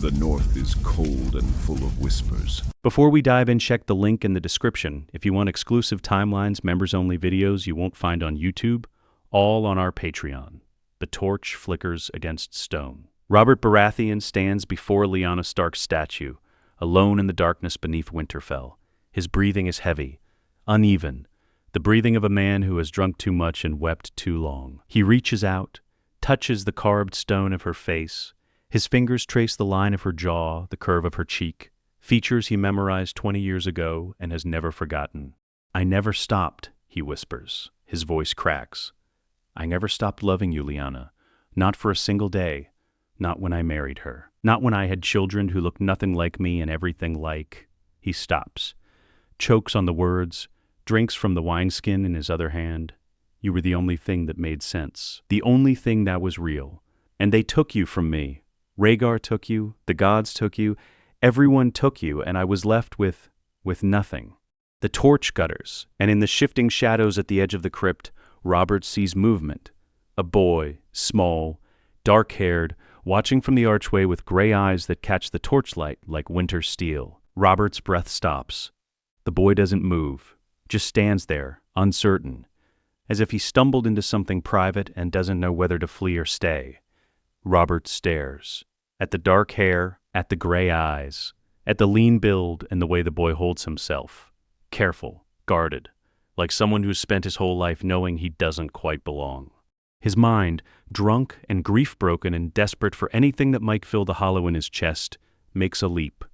The North is cold and full of whispers. Before we dive in, check the link in the description if you want exclusive timelines, members-only videos you won't find on YouTube, all on our Patreon. The torch flickers against stone. Robert Baratheon stands before Lyanna Stark's statue, alone in the darkness beneath Winterfell. His breathing is heavy, uneven, the breathing of a man who has drunk too much and wept too long. He reaches out, touches the carved stone of her face. His fingers trace the line of her jaw, the curve of her cheek, features he memorized 20 years ago and has never forgotten. "I never stopped," he whispers. His voice cracks. "I never stopped loving you, Lyanna. Not for a single day. Not when I married her. Not when I had children who looked nothing like me and everything like..." He stops, chokes on the words, drinks from the wineskin in his other hand. "You were the only thing that made sense. The only thing that was real. And they took you from me. Rhaegar took you, the gods took you, everyone took you, and I was left with nothing." The torch gutters, and in the shifting shadows at the edge of the crypt, Robert sees movement. A boy, small, dark-haired, watching from the archway with gray eyes that catch the torchlight like winter steel. Robert's breath stops. The boy doesn't move, just stands there, uncertain, as if he stumbled into something private and doesn't know whether to flee or stay. Robert stares. At the dark hair, at the gray eyes, at the lean build and the way the boy holds himself. Careful, guarded, like someone who's spent his whole life knowing he doesn't quite belong. His mind, drunk and grief-broken and desperate for anything that might fill the hollow in his chest, makes a leap.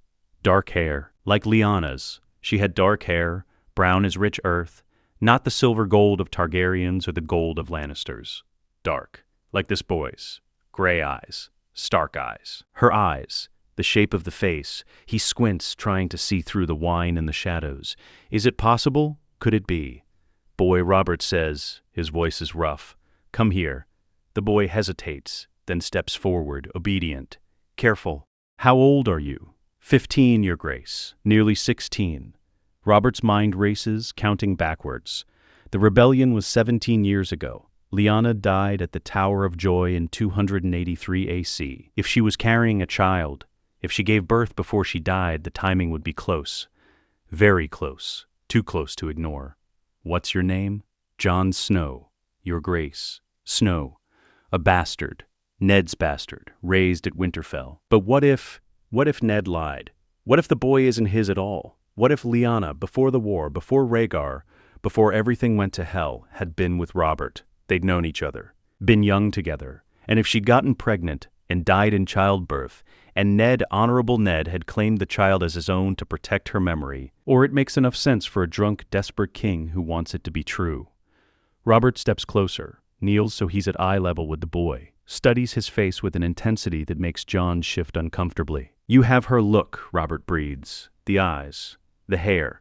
Dark hair, like Lyanna's. She had dark hair, brown as rich earth, not the silver gold of Targaryens or the gold of Lannisters. Dark, like this boy's. Gray eyes, Stark eyes. Her eyes, the shape of the face. He squints, trying to see through the wine and the shadows. Is it possible? Could it be? "Boy," Robert says, his voice is rough. "Come here." The boy hesitates, then steps forward, obedient. "Careful. How old are you?" 15, Your Grace. Nearly 16. Robert's mind races, counting backwards. The rebellion was 17 years ago. Lyanna died at the Tower of Joy in 283 AC. If she was carrying a child, if she gave birth before she died, the timing would be close. Very close. Too close to ignore. "What's your name?" "Jon Snow, Your Grace." Snow. A bastard. Ned's bastard, raised at Winterfell. But what if Ned lied? What if the boy isn't his at all? What if Lyanna, before the war, before Rhaegar, before everything went to hell, had been with Robert? They'd known each other, been young together, and if she'd gotten pregnant and died in childbirth, and Ned, honorable Ned, had claimed the child as his own to protect her memory, or it makes enough sense for a drunk, desperate king who wants it to be true. Robert steps closer, kneels so he's at eye level with the boy, studies his face with an intensity that makes Jon shift uncomfortably. "You have her look," Robert breathes. "The eyes, the hair.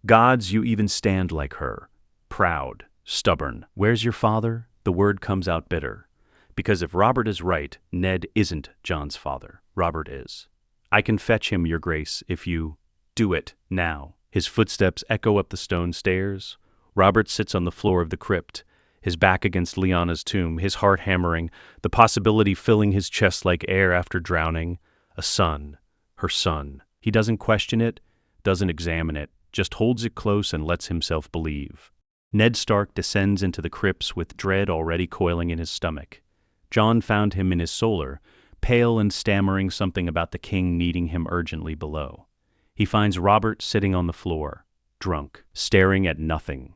Gods, you even stand like her. Proud. Stubborn. Where's your father?" The word comes out bitter. Because if Robert is right, Ned isn't Jon's father. Robert is. "I can fetch him, Your Grace, if you..." "Do it, now." His footsteps echo up the stone stairs. Robert sits on the floor of the crypt, his back against Lyanna's tomb, his heart hammering, the possibility filling his chest like air after drowning. A son. Her son. He doesn't question it, doesn't examine it, just holds it close and lets himself believe. Ned Stark descends into the crypts with dread already coiling in his stomach. Jon found him in his solar, pale and stammering something about the king needing him urgently below. He finds Robert sitting on the floor, drunk, staring at nothing.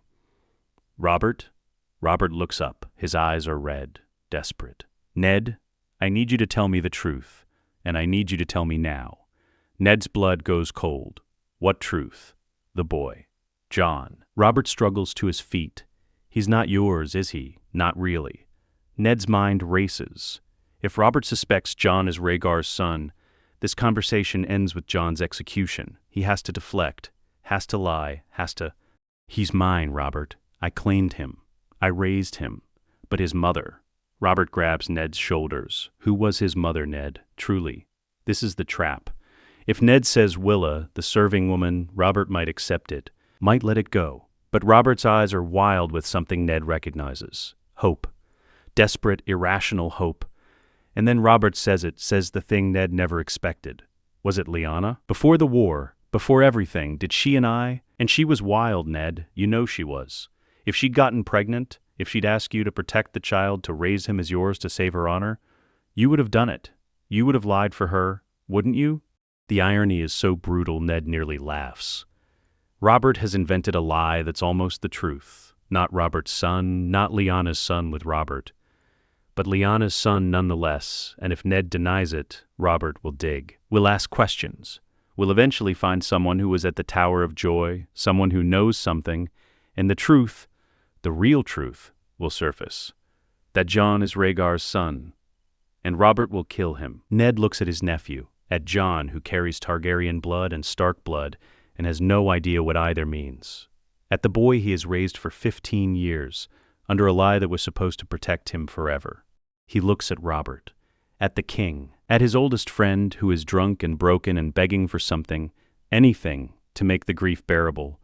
"Robert?" Robert looks up. His eyes are red, desperate. "Ned, I need you to tell me the truth, and I need you to tell me now." Ned's blood goes cold. "What truth?" The boy. "Jon." Robert struggles to his feet. "He's not yours, is he? Not really." Ned's mind races. If Robert suspects Jon is Rhaegar's son, this conversation ends with Jon's execution. He has to deflect, has to lie, has to... "He's mine, Robert. I claimed him. I raised him. But his mother..." Robert grabs Ned's shoulders. Who was his mother, Ned? Truly. This is the trap. If Ned says Willa, the serving woman, Robert might accept it, might let it go. But Robert's eyes are wild with something Ned recognizes. Hope. Desperate, irrational hope. And then Robert says the thing Ned never expected. Was it Lyanna? Before the war, before everything, did she and she was wild, Ned, you know she was. If she'd gotten pregnant, if she'd asked you to protect the child, to raise him as yours to save her honor, you would have done it. You would have lied for her, wouldn't you? The irony is so brutal Ned nearly laughs. Robert has invented a lie that's almost the truth. Not Robert's son, not Lyanna's son with Robert, but Lyanna's son nonetheless, and if Ned denies it, Robert will dig. We'll ask questions. We'll eventually find someone who was at the Tower of Joy, someone who knows something, and the truth, the real truth, will surface. That Jon is Rhaegar's son, and Robert will kill him. Ned looks at his nephew, at Jon, who carries Targaryen blood and Stark blood, and has no idea what either means. At the boy he has raised for 15 years, under a lie that was supposed to protect him forever. He looks at Robert, at the king, at his oldest friend who is drunk and broken and begging for something, anything, to make the grief bearable,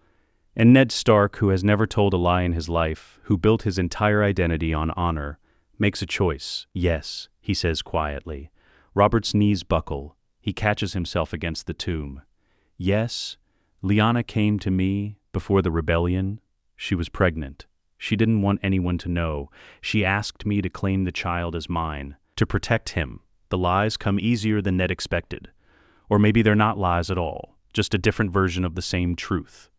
and Ned Stark, who has never told a lie in his life, who built his entire identity on honor, makes a choice. Yes, he says quietly. Robert's knees buckle. He catches himself against the tomb. Yes, Lyanna came to me before the rebellion. She was pregnant. She didn't want anyone to know. She asked me to claim the child as mine, to protect him. The lies come easier than Ned expected. Or maybe they're not lies at all, just a different version of the same truth.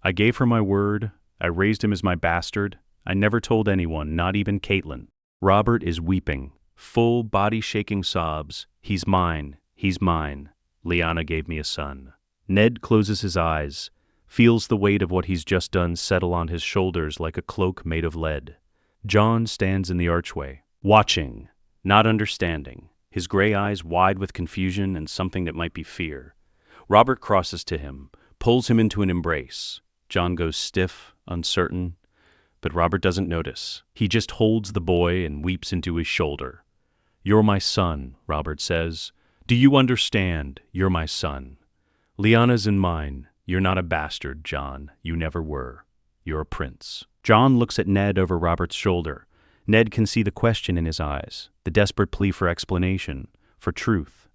I gave her my word. I raised him as my bastard. I never told anyone, not even Catelyn. Robert is weeping, full body-shaking sobs. He's mine. He's mine. Lyanna gave me a son. Ned closes his eyes, feels the weight of what he's just done settle on his shoulders like a cloak made of lead. Jon stands in the archway, watching, not understanding, his gray eyes wide with confusion and something that might be fear. Robert crosses to him, pulls him into an embrace. Jon goes stiff, uncertain, but Robert doesn't notice. He just holds the boy and weeps into his shoulder. "You're my son," Robert says. "Do you understand? You're my son. Lyanna's in mine. You're not a bastard, Jon. You never were. You're a prince." Jon looks at Ned over Robert's shoulder. Ned can see the question in his eyes, the desperate plea for explanation, for truth.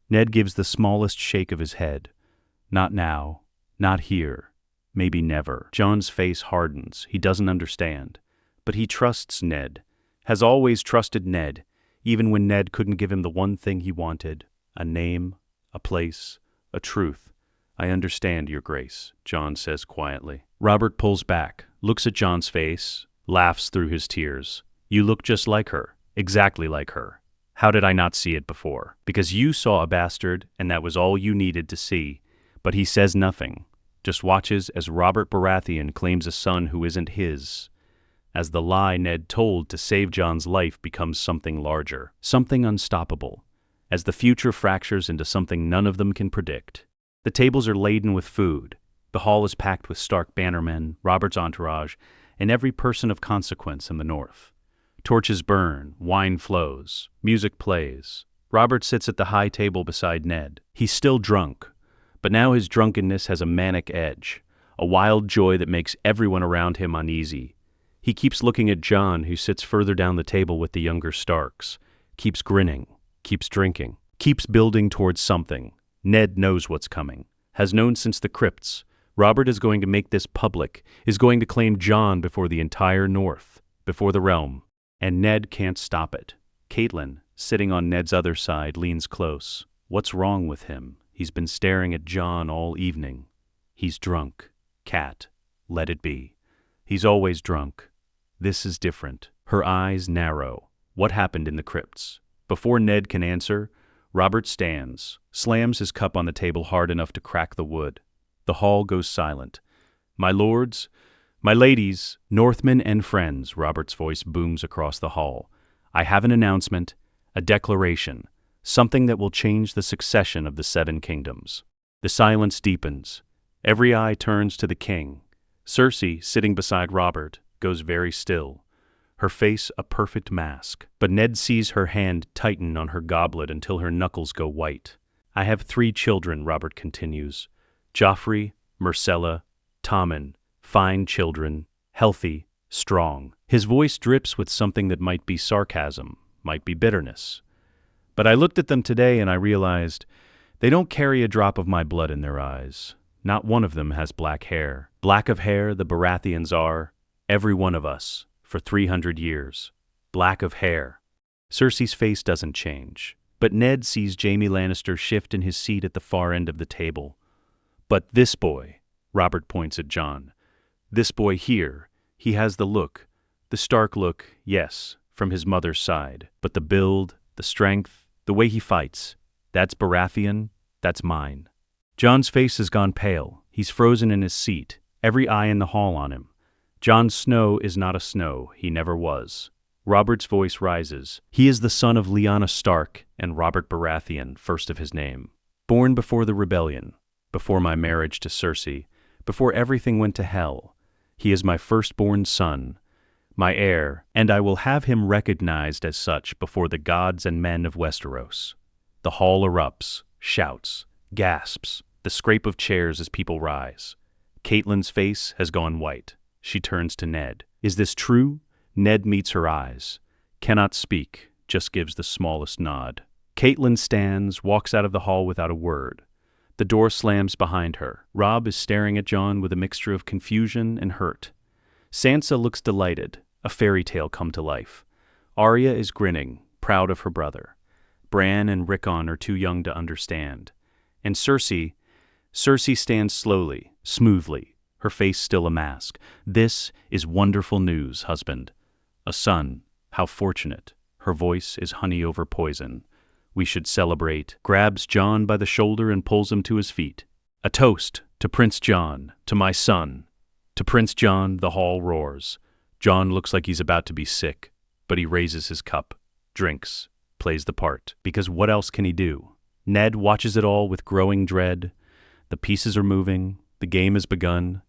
Ned gives the smallest shake of his head. Not now. Not here. Maybe never. Jon's face hardens. He doesn't understand. But he trusts Ned. Has always trusted Ned, even when Ned couldn't give him the one thing he wanted. A name, a place, a truth. "I understand, Your Grace," Jon says quietly. Robert pulls back, looks at Jon's face, laughs through his tears. "You look just like her, exactly like her. How did I not see it before? Because you saw a bastard, and that was all you needed to see." But he says nothing, just watches as Robert Baratheon claims a son who isn't his, as the lie Ned told to save Jon's life becomes something larger, something unstoppable, as the future fractures into something none of them can predict. The tables are laden with food. The hall is packed with Stark bannermen, Robert's entourage, and every person of consequence in the north. Torches burn, wine flows, music plays. Robert sits at the high table beside Ned. He's still drunk, but now his drunkenness has a manic edge, a wild joy that makes everyone around him uneasy. He keeps looking at Jon, who sits further down the table with the younger Starks, keeps grinning, keeps drinking, keeps building towards something. Ned knows what's coming, has known since the crypts. Robert is going to make this public, is going to claim Jon before the entire North, before the realm. And Ned can't stop it. Catelyn, sitting on Ned's other side, leans close. What's wrong with him? He's been staring at Jon all evening. He's drunk. Cat, let it be. He's always drunk. This is different. Her eyes narrow. What happened in the crypts? Before Ned can answer, Robert stands, slams his cup on the table hard enough to crack the wood. The hall goes silent. "My lords, my ladies, Northmen and friends," Robert's voice booms across the hall. "I have an announcement, a declaration, something that will change the succession of the Seven Kingdoms." The silence deepens. Every eye turns to the king. Cersei, sitting beside Robert, goes very still, her face a perfect mask. But Ned sees her hand tighten on her goblet until her knuckles go white. "I have 3 children," Robert continues. "Joffrey, Myrcella, Tommen, fine children, healthy, strong." His voice drips with something that might be sarcasm, might be bitterness. But I looked at them today and I realized they don't carry a drop of my blood in their eyes. Not one of them has black hair. Black of hair the Baratheons are, every one of us, for 300 years. Black of hair. Cersei's face doesn't change, but Ned sees Jaime Lannister shift in his seat at the far end of the table. But this boy, Robert points at Jon, this boy here, he has the look, the Stark look, yes, from his mother's side, but the build, the strength, the way he fights, that's Baratheon, that's mine. Jon's face has gone pale. He's frozen in his seat, every eye in the hall on him. Jon Snow is not a Snow, he never was. Robert's voice rises. He is the son of Lyanna Stark and Robert Baratheon, first of his name. Born before the rebellion, before my marriage to Cersei, before everything went to hell. He is my firstborn son, my heir, and I will have him recognized as such before the gods and men of Westeros. The hall erupts, shouts, gasps, the scrape of chairs as people rise. Catelyn's face has gone white. She turns to Ned. Is this true? Ned meets her eyes. Cannot speak, just gives the smallest nod. Catelyn stands, walks out of the hall without a word. The door slams behind her. Robb is staring at Jon with a mixture of confusion and hurt. Sansa looks delighted, a fairy tale come to life. Arya is grinning, proud of her brother. Bran and Rickon are too young to understand. And Cersei stands slowly, smoothly, her face still a mask. This is wonderful news, husband. A son, how fortunate. Her voice is honey over poison. We should celebrate. Grabs Jon by the shoulder and pulls him to his feet. A toast to Prince Jon, to my son. To Prince Jon, the hall roars. Jon looks like he's about to be sick, but he raises his cup, drinks, plays the part. Because what else can he do? Ned watches it all with growing dread. The pieces are moving, the game has begun,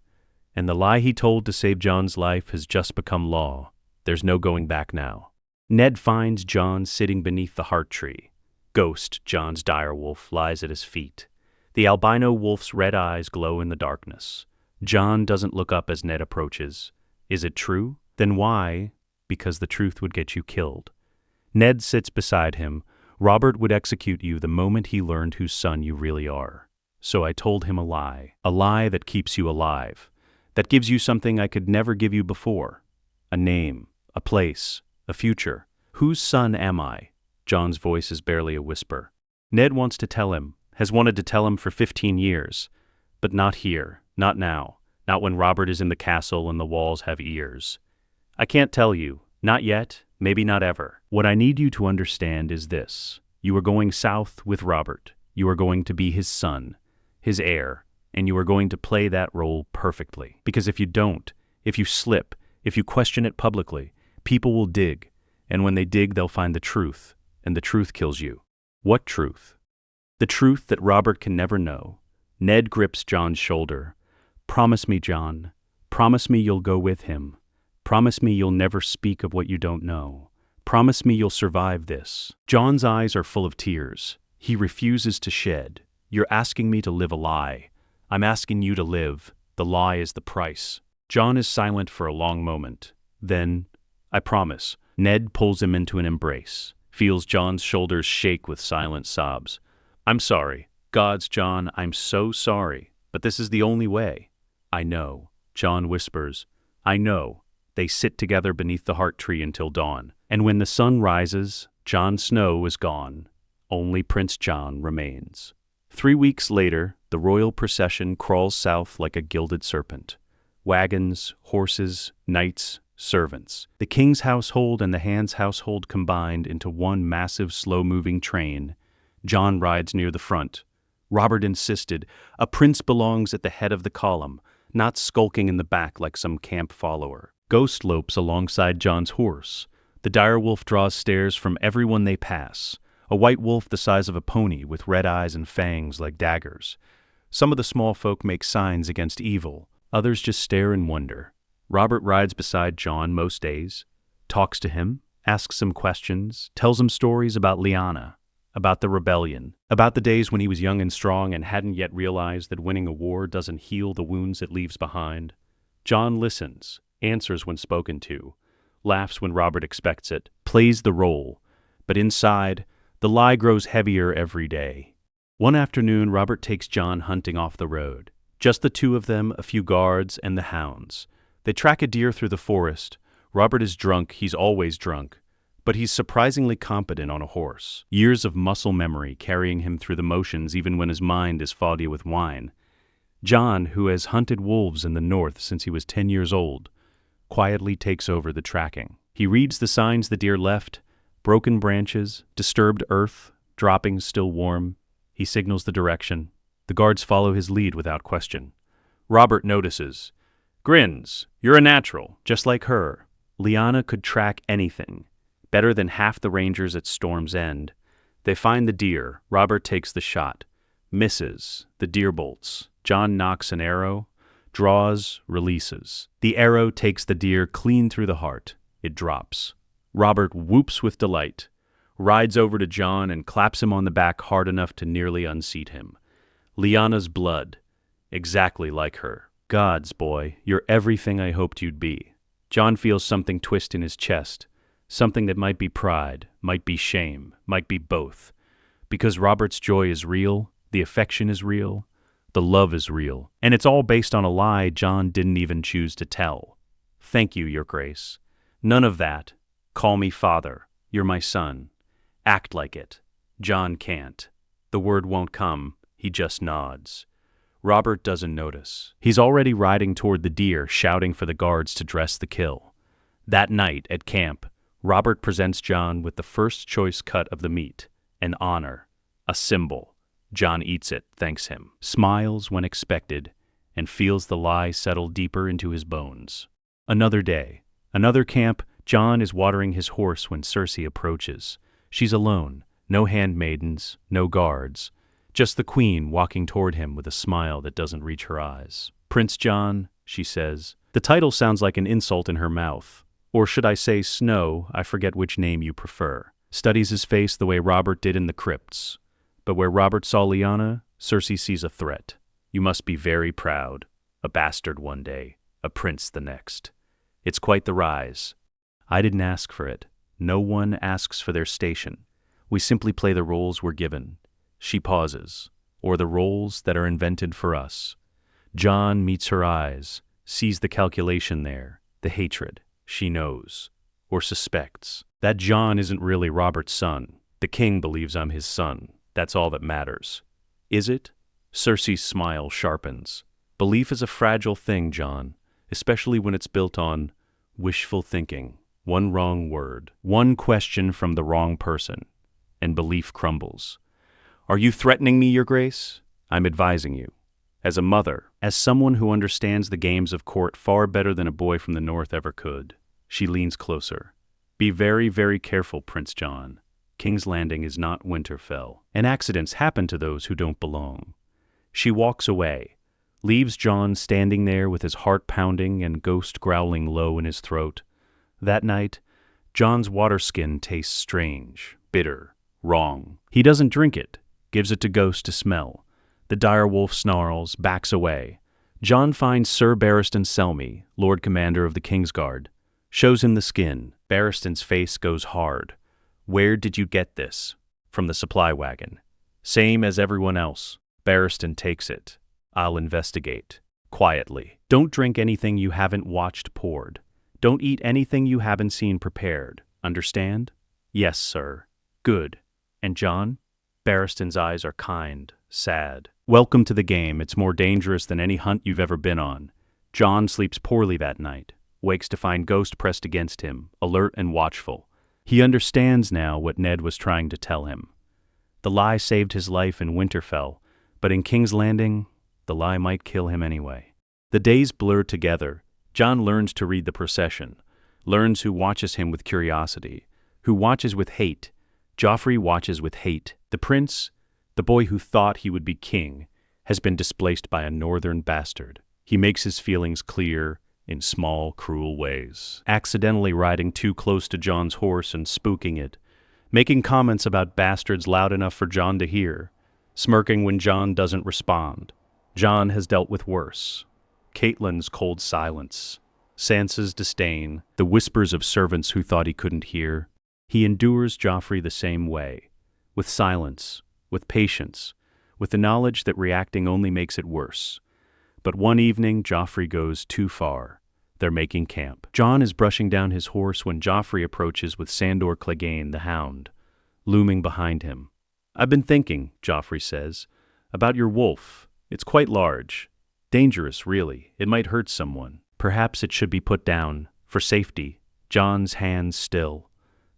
and the lie he told to save Jon's life has just become law. There's no going back now. Ned finds Jon sitting beneath the heart tree. Ghost, Jon's direwolf, lies at his feet. The albino wolf's red eyes glow in the darkness. Jon doesn't look up as Ned approaches. Is it true? Then why? Because the truth would get you killed. Ned sits beside him. Robert would execute you the moment he learned whose son you really are. So I told him a lie that keeps you alive, that gives you something I could never give you before. A name, a place, a future. Whose son am I? Jon's voice is barely a whisper. Ned wants to tell him, has wanted to tell him for 15 years. But not here, not now, not when Robert is in the castle and the walls have ears. I can't tell you, not yet, maybe not ever. What I need you to understand is this. You are going south with Robert. You are going to be his son, his heir, and you are going to play that role perfectly. Because if you don't, if you slip, if you question it publicly, people will dig, and when they dig, they'll find the truth, and the truth kills you. What truth? The truth that Robert can never know. Ned grips Jon's shoulder. Promise me, Jon. Promise me you'll go with him. Promise me you'll never speak of what you don't know. Promise me you'll survive this. Jon's eyes are full of tears. He refuses to shed. You're asking me to live a lie. I'm asking you to live. The lie is the price. Jon is silent for a long moment. Then, I promise. Ned pulls him into an embrace, feels Jon's shoulders shake with silent sobs. I'm sorry. Gods, Jon, I'm so sorry. But this is the only way. I know. Jon whispers. I know. They sit together beneath the heart tree until dawn. And when the sun rises, Jon Snow is gone. Only Prince Jon remains. 3 weeks later, the royal procession crawls south like a gilded serpent. Wagons, horses, knights, servants. The king's household and the hand's household combined into one massive, slow-moving train. Jon rides near the front. Robert insisted, a prince belongs at the head of the column, not skulking in the back like some camp follower. Ghost lopes alongside Jon's horse. The direwolf draws stares from everyone they pass. A white wolf the size of a pony with red eyes and fangs like daggers. Some of the small folk make signs against evil. Others just stare in wonder. Robert rides beside Jon most days, talks to him, asks him questions, tells him stories about Lyanna, about the rebellion, about the days when he was young and strong and hadn't yet realized that winning a war doesn't heal the wounds it leaves behind. Jon listens, answers when spoken to, laughs when Robert expects it, plays the role, but inside, The lie grows heavier every day. One afternoon, Robert takes Jon hunting off the road. Just the two of them, a few guards, and the hounds. They track a deer through the forest. Robert is drunk, he's always drunk, but he's surprisingly competent on a horse. Years of muscle memory carrying him through the motions even when his mind is foggy with wine. Jon, who has hunted wolves in the north since he was 10 years old, quietly takes over the tracking. He reads the signs the deer left: broken branches, disturbed earth, droppings still warm. He signals the direction. The guards follow his lead without question. Robert notices. Grins. You're a natural, just like her. Lyanna could track anything, better than half the rangers at Storm's End. They find the deer. Robert takes the shot. Misses. The deer bolts. Jon knocks an arrow. Draws, releases. The arrow takes the deer clean through the heart. It drops. Robert whoops with delight, rides over to Jon and claps him on the back hard enough to nearly unseat him. Lyanna's blood. Exactly like her. Gods, boy, you're everything I hoped you'd be. Jon feels something twist in his chest, something that might be pride, might be shame, might be both. Because Robert's joy is real, the affection is real, the love is real, and it's all based on a lie Jon didn't even choose to tell. Thank you, Your Grace. None of that. Call me father. You're my son. Act like it. Jon can't. The word won't come. He just nods. Robert doesn't notice. He's already riding toward the deer, shouting for the guards to dress the kill. That night at camp, Robert presents Jon with the first choice cut of the meat, an honor, a symbol. Jon eats it, thanks him, smiles when expected, and feels the lie settle deeper into his bones. Another day, another camp. Jon is watering his horse when Cersei approaches. She's alone, no handmaidens, no guards. Just the queen walking toward him with a smile that doesn't reach her eyes. Prince Jon, she says. The title sounds like an insult in her mouth. Or should I say Snow, I forget which name you prefer. Studies his face the way Robert did in the crypts. But where Robert saw Lyanna, Cersei sees a threat. You must be very proud. A bastard one day, a prince the next. It's quite the rise. I didn't ask for it. No one asks for their station. We simply play the roles we're given. She pauses, or the roles that are invented for us. Jon meets her eyes, sees the calculation there, the hatred. She knows, or suspects, that Jon isn't really Robert's son. The king believes I'm his son. That's all that matters. Is it? Cersei's smile sharpens. Belief is a fragile thing, Jon, especially when it's built on wishful thinking. One wrong word, one question from the wrong person, and belief crumbles. Are you threatening me, Your Grace? I'm advising you. As a mother, as someone who understands the games of court far better than a boy from the north ever could. She leans closer. Be very, very careful, Prince Jon. King's Landing is not Winterfell, and accidents happen to those who don't belong. She walks away, leaves Jon standing there with his heart pounding and Ghost growling low in his throat. That night, Jon's water skin tastes strange, bitter, wrong. He doesn't drink it, gives it to Ghost to smell. The direwolf snarls, backs away. Jon finds Sir Barristan Selmy, Lord Commander of the Kingsguard. Shows him the skin. Barristan's face goes hard. Where did you get this? From the supply wagon. Same as everyone else. Barristan takes it. I'll investigate. Quietly. Don't drink anything you haven't watched poured. Don't eat anything you haven't seen prepared. Understand? Yes, sir. Good. And Jon? Barristan's eyes are kind, sad. Welcome to the game. It's more dangerous than any hunt you've ever been on. Jon sleeps poorly that night. Wakes to find Ghost pressed against him, alert and watchful. He understands now what Ned was trying to tell him. The lie saved his life in Winterfell, but in King's Landing, the lie might kill him anyway. The days blur together. Jon learns to read the procession, learns who watches him with curiosity, who watches with hate. Joffrey watches with hate. The prince, the boy who thought he would be king, has been displaced by a northern bastard. He makes his feelings clear in small, cruel ways. Accidentally riding too close to Jon's horse and spooking it, making comments about bastards loud enough for Jon to hear, smirking when Jon doesn't respond. Jon has dealt with worse. Catelyn's cold silence, Sansa's disdain, the whispers of servants who thought he couldn't hear. He endures Joffrey the same way, with silence, with patience, with the knowledge that reacting only makes it worse. But one evening, Joffrey goes too far. They're making camp. Jon is brushing down his horse when Joffrey approaches with Sandor Clegane, the hound, looming behind him. "I've been thinking," Joffrey says, "about your wolf. It's quite large. Dangerous, really. It might hurt someone. Perhaps it should be put down, for safety." Jon's hands still.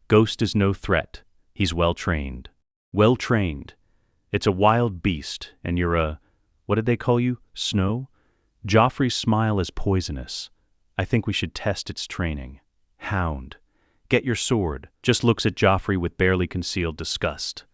Ghost is no threat. He's well-trained. Well-trained. It's a wild beast, and you're what did they call you? Snow? Joffrey's smile is poisonous. "I think we should test its training." Hound. "Get your sword." Just looks at Joffrey with barely concealed disgust.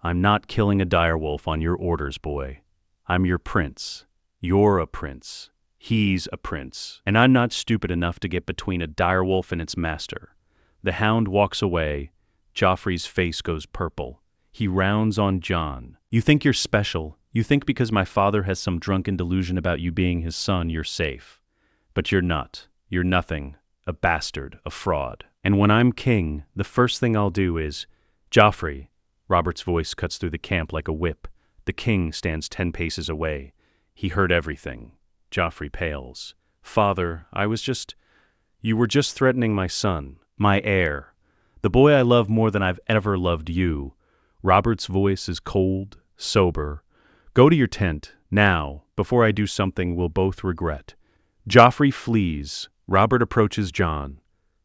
"I'm not killing a direwolf on your orders, boy. I'm your prince. You're a prince. He's a prince. And I'm not stupid enough to get between a direwolf and its master." The hound walks away. Joffrey's face goes purple. He rounds on Jon. "You think you're special. You think because my father has some drunken delusion about you being his son, you're safe. But you're not. You're nothing. A bastard. A fraud. And when I'm king, the first thing I'll do is—" "Joffrey." Robert's voice cuts through the camp like a whip. The king stands 10 paces away. He heard everything. Joffrey pales. "Father, you were just threatening my son, my heir, the boy I love more than I've ever loved you." Robert's voice is cold, sober. "Go to your tent, now, before I do something we'll both regret." Joffrey flees. Robert approaches Jon.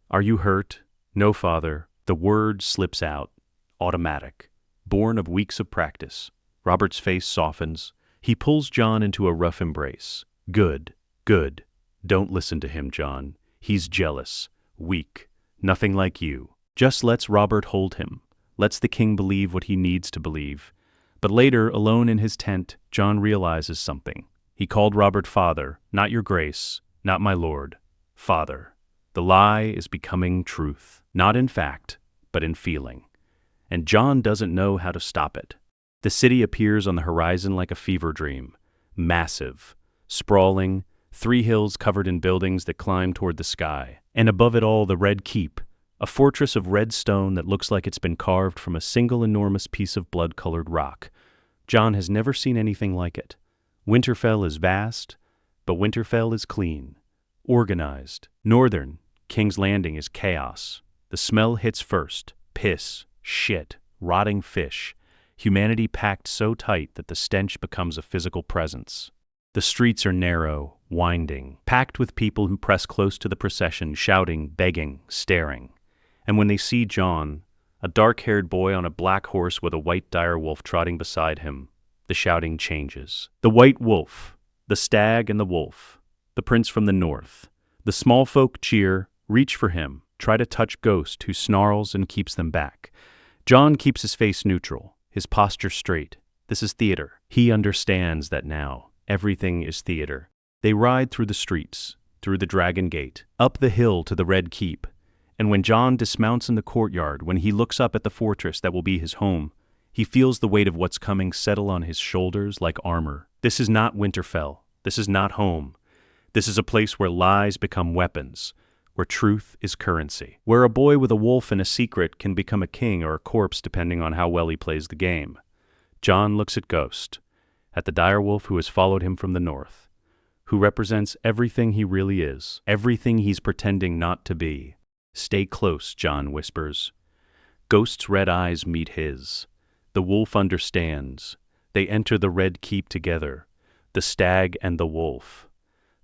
"Are you hurt?" "No, father." The word slips out. Automatic. Born of weeks of practice. Robert's face softens. He pulls Jon into a rough embrace. "Good. Good. Don't listen to him, Jon. He's jealous. Weak. Nothing like you." Just lets Robert hold him. Lets the king believe what he needs to believe. But later, alone in his tent, Jon realizes something. He called Robert father, not your grace, not my lord. Father. The lie is becoming truth. Not in fact, but in feeling. And Jon doesn't know how to stop it. The city appears on the horizon like a fever dream. Massive. Sprawling. 3 hills covered in buildings that climb toward the sky. And above it all, the Red Keep. A fortress of red stone that looks like it's been carved from a single enormous piece of blood-colored rock. Jon has never seen anything like it. Winterfell is vast, but Winterfell is clean. Organized. Northern, King's Landing is chaos. The smell hits first. Piss, shit, rotting fish. Humanity packed so tight that the stench becomes a physical presence. The streets are narrow, winding, packed with people who press close to the procession, shouting, begging, staring. And when they see Jon, a dark-haired boy on a black horse with a white direwolf trotting beside him, the shouting changes. The white wolf, the stag and the wolf, the prince from the north. The small folk cheer, reach for him, try to touch Ghost, who snarls and keeps them back. Jon keeps his face neutral, his posture straight. This is theater. He understands that now. Everything is theater. They ride through the streets, through the Dragon Gate, up the hill to the Red Keep. And when Jon dismounts in the courtyard, when he looks up at the fortress that will be his home, he feels the weight of what's coming settle on his shoulders like armor. This is not Winterfell. This is not home. This is a place where lies become weapons, where truth is currency, where a boy with a wolf and a secret can become a king or a corpse depending on how well he plays the game. Jon looks at Ghost, at the direwolf who has followed him from the north, who represents everything he really is, everything he's pretending not to be. "Stay close," Jon whispers. Ghost's red eyes meet his. The wolf understands. They enter the Red Keep together, the stag and the wolf,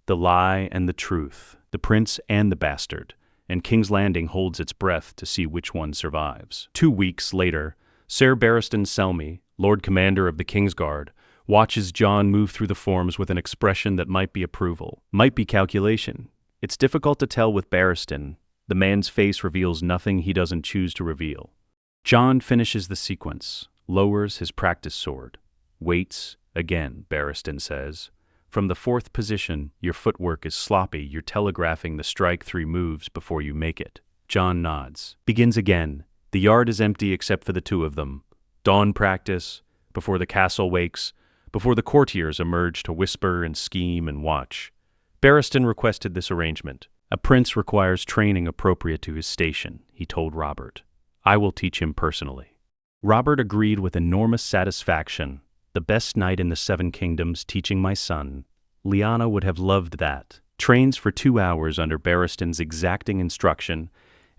the lie and the truth, the prince and the bastard, and King's Landing holds its breath to see which one survives. 2 weeks later, Ser Barristan Selmy, Lord Commander of the Kingsguard, watches Jon move through the forms with an expression that might be approval, might be calculation. It's difficult to tell with Barristan. The man's face reveals nothing he doesn't choose to reveal. Jon finishes the sequence, lowers his practice sword. "Waits, again," Barristan says. "From the 4th position, your footwork is sloppy. You're telegraphing the strike 3 moves before you make it." Jon nods. Begins again. The yard is empty except for the 2 of them. Dawn practice, before the castle wakes, before the courtiers emerge to whisper and scheme and watch. Barristan requested this arrangement. "A prince requires training appropriate to his station," he told Robert. "I will teach him personally." Robert agreed with enormous satisfaction. The best night in the 7 Kingdoms teaching my son. Lyanna would have loved that. Trains for 2 hours under Barristan's exacting instruction,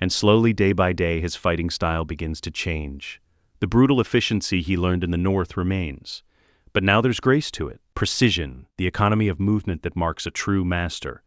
and slowly day by day his fighting style begins to change. The brutal efficiency he learned in the north remains. But now there's grace to it. Precision, the economy of movement that marks a true master.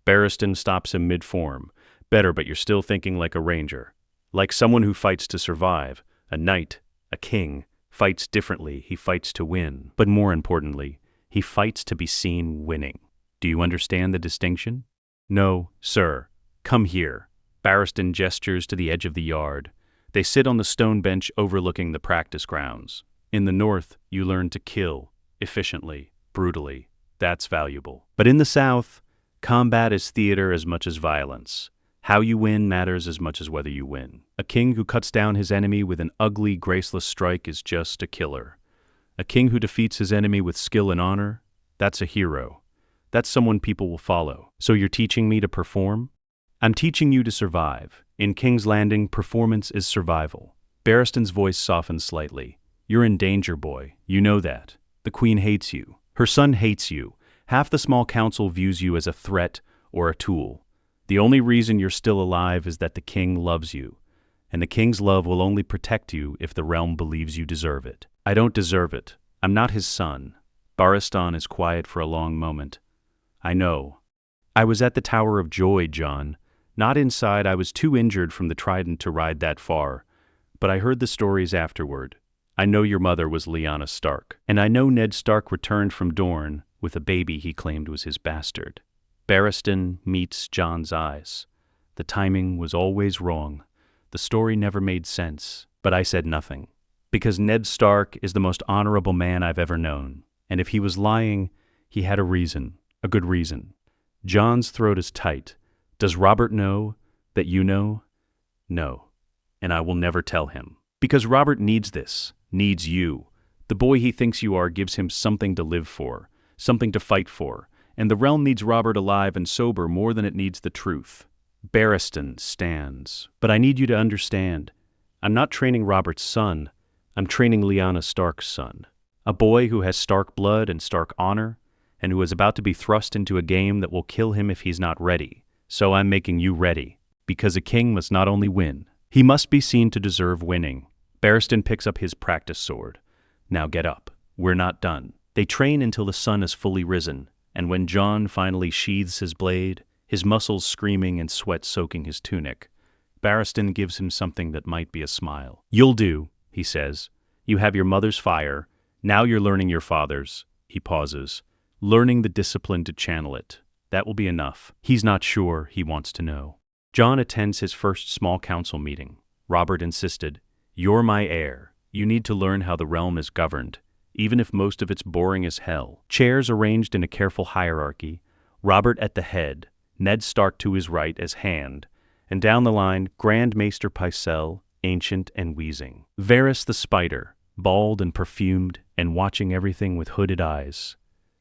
Barristan stops him mid-form. Better, but you're still thinking like a ranger. Like someone who fights to survive. A knight, a king, fights differently. He fights to win. But more importantly, he fights to be seen winning. Do you understand the distinction? No, sir. Come here. Barristan gestures to the edge of the yard. They sit on the stone bench overlooking the practice grounds. In the north, you learn to kill, efficiently, brutally. That's valuable. But in the south, combat is theater as much as violence. How you win matters as much as whether you win. A king who cuts down his enemy with an ugly, graceless strike is just a killer. A king who defeats his enemy with skill and honor, that's a hero. That's someone people will follow. So you're teaching me to perform? I'm teaching you to survive. In King's Landing, performance is survival. Barristan's voice softens slightly. You're in danger, boy. You know that. The queen hates you. Her son hates you. Half the small council views you as a threat or a tool. The only reason you're still alive is that the king loves you. And the king's love will only protect you if the realm believes you deserve it. I don't deserve it. I'm not his son. Barristan is quiet for a long moment. I know. I was at the Tower of Joy, Jon. Not inside. I was too injured from the trident to ride that far. But I heard the stories afterward. I know your mother was Lyanna Stark. And I know Ned Stark returned from Dorne with a baby he claimed was his bastard. Barristan meets Jon's eyes. The timing was always wrong. The story never made sense. But I said nothing. Because Ned Stark is the most honorable man I've ever known. And if he was lying, he had a reason. A good reason. Jon's throat is tight. Does Robert know that you know? No. And I will never tell him. Because Robert needs this. Needs you. The boy he thinks you are gives him something to live for. Something to fight for. And the realm needs Robert alive and sober more than it needs the truth. Barristan stands. But I need you to understand. I'm not training Robert's son. I'm training Lyanna Stark's son. A boy who has Stark blood and Stark honor, and who is about to be thrust into a game that will kill him if he's not ready. So I'm making you ready. Because a king must not only win, he must be seen to deserve winning. Barristan picks up his practice sword. Now get up. We're not done. They train until the sun is fully risen, and when Jon finally sheathes his blade, his muscles screaming and sweat soaking his tunic, Barristan gives him something that might be a smile. You'll do, he says. You have your mother's fire. Now you're learning your father's. He pauses. Learning the discipline to channel it. That will be enough. He's not sure. He wants to know. Jon attends his first small council meeting. Robert insisted, "You're my heir. You need to learn how the realm is governed, even if most of it's boring as hell." Chairs arranged in a careful hierarchy, Robert at the head, Ned Stark to his right as hand, and down the line, Grand Maester Pycelle, ancient and wheezing. Varys the Spider, bald and perfumed, and watching everything with hooded eyes.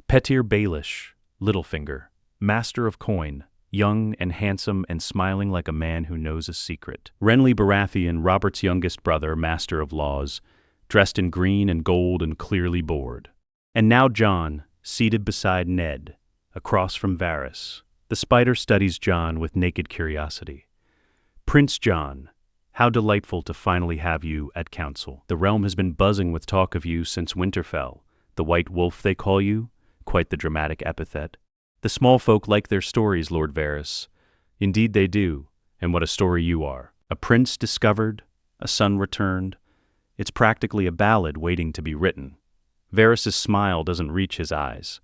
Petyr Baelish, Littlefinger, master of coin, young and handsome and smiling like a man who knows a secret. Renly Baratheon, Robert's youngest brother, master of laws, dressed in green and gold and clearly bored. And now Jon, seated beside Ned, across from Varys. The spider studies Jon with naked curiosity. Prince Jon, how delightful to finally have you at council. The realm has been buzzing with talk of you since Winterfell. The White Wolf, they call you, quite the dramatic epithet. The small folk like their stories, Lord Varys. Indeed they do, and what a story you are. A prince discovered, a son returned. It's practically a ballad waiting to be written. Varys' smile doesn't reach his eyes.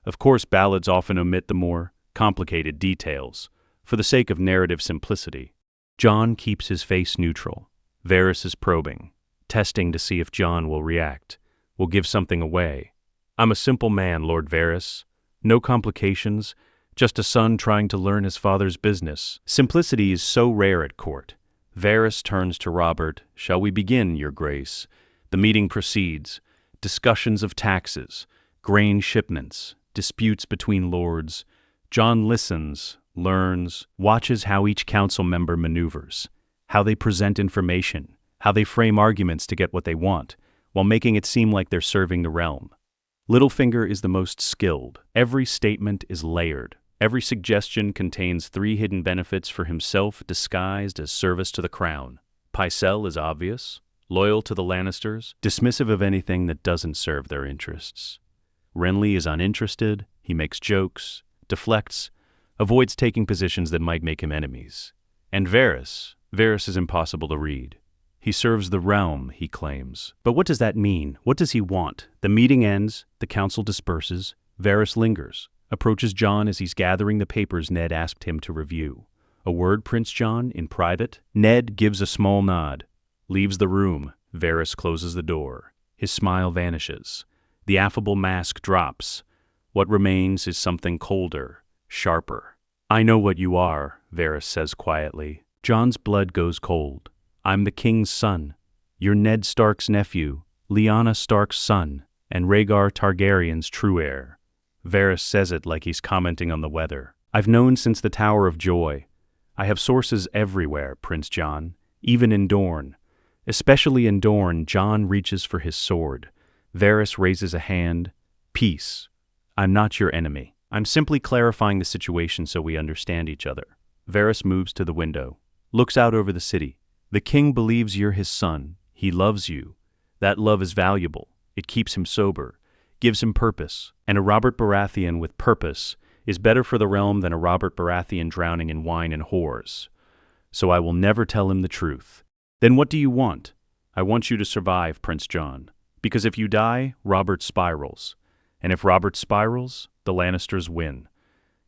Of course, ballads often omit the more complicated details, for the sake of narrative simplicity. Jon keeps his face neutral. Varys is probing, testing to see if Jon will react, will give something away. I'm a simple man, Lord Varys. No complications, just a son trying to learn his father's business. Simplicity is so rare at court. Varys turns to Robert. Shall we begin, your grace? The meeting proceeds. Discussions of taxes, grain shipments, disputes between lords. Jon listens, learns, watches how each council member maneuvers, how they present information, how they frame arguments to get what they want, while making it seem like they're serving the realm. Littlefinger is the most skilled. Every statement is layered. Every suggestion contains 3 hidden benefits for himself disguised as service to the crown. Pycelle is obvious, loyal to the Lannisters, dismissive of anything that doesn't serve their interests. Renly is uninterested, he makes jokes, deflects, avoids taking positions that might make him enemies. And Varys is impossible to read. He serves the realm, he claims. But what does that mean? What does he want? The meeting ends, the council disperses, Varys lingers, approaches Jon as he's gathering the papers Ned asked him to review. A word, Prince Jon, in private? Ned gives a small nod, leaves the room. Varys closes the door. His smile vanishes. The affable mask drops. What remains is something colder, sharper. "I know what you are," Varys says quietly. Jon's blood goes cold. "I'm the king's son. You're Ned Stark's nephew, Lyanna Stark's son, and Rhaegar Targaryen's true heir." Varys says it like he's commenting on the weather. "I've known since the Tower of Joy. I have sources everywhere, Prince Jon, even in Dorne. Especially in Dorne, Jon reaches for his sword. Varys raises a hand. "Peace. I'm not your enemy. I'm simply clarifying the situation so we understand each other." Varys moves to the window, looks out over the city. "The king believes you're his son. He loves you. That love is valuable. It keeps him sober, gives him purpose. And a Robert Baratheon with purpose is better for the realm than a Robert Baratheon drowning in wine and whores. So I will never tell him the truth." "Then what do you want?" "I want you to survive, Prince Jon. Because if you die, Robert spirals. And if Robert spirals, the Lannisters win.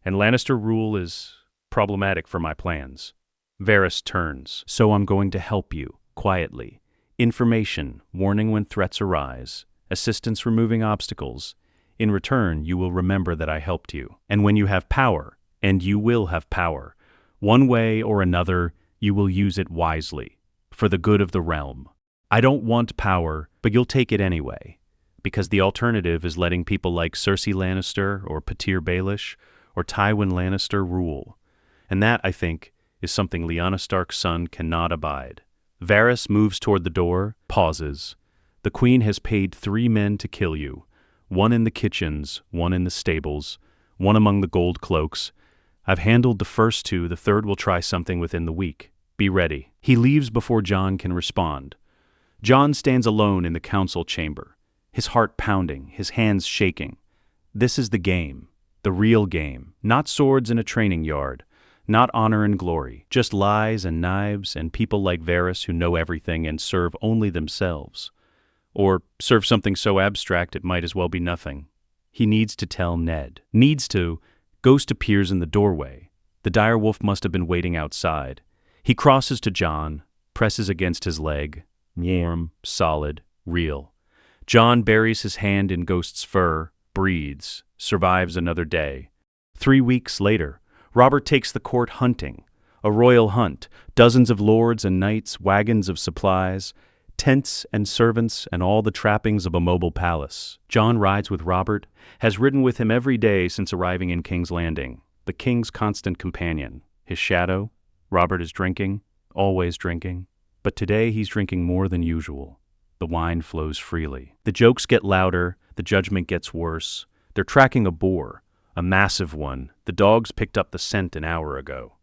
And Lannister rule is problematic for my plans." Varys turns. "So I'm going to help you, quietly. Information, warning when threats arise, assistance removing obstacles. In return, you will remember that I helped you. And when you have power, and you will have power, one way or another, you will use it wisely, for the good of the realm. I don't want power, but you'll take it anyway, because the alternative is letting people like Cersei Lannister or Patyr Baelish or Tywin Lannister rule. And that, I think, is something Lyanna Stark's son cannot abide." Varys moves toward the door, pauses. "The queen has paid 3 men to kill you. 1 in the kitchens, 1 in the stables, 1 among the gold cloaks. I've handled the first 2, the third will try something within the week. Be ready." He leaves before Jon can respond. Jon stands alone in the council chamber, his heart pounding, his hands shaking. This is the game, the real game. Not swords in a training yard, not honor and glory, just lies and knives and people like Varys who know everything and serve only themselves. Or serve something so abstract it might as well be nothing. He needs to tell Ned. Ghost appears in the doorway. The direwolf must have been waiting outside. He crosses to Jon, presses against his leg. Warm, solid, real. Jon buries his hand in Ghost's fur, breathes, survives another day. 3 weeks later, Robert takes the court hunting. A royal hunt, dozens of lords and knights, wagons of supplies, tents and servants, and all the trappings of a mobile palace. Jon rides with Robert, has ridden with him every day since arriving in King's Landing, the king's constant companion. His shadow. Robert is drinking, always drinking. But today he's drinking more than usual. The wine flows freely. The jokes get louder, the judgment gets worse. They're tracking a boar, a massive one. The dogs picked up the scent an hour ago.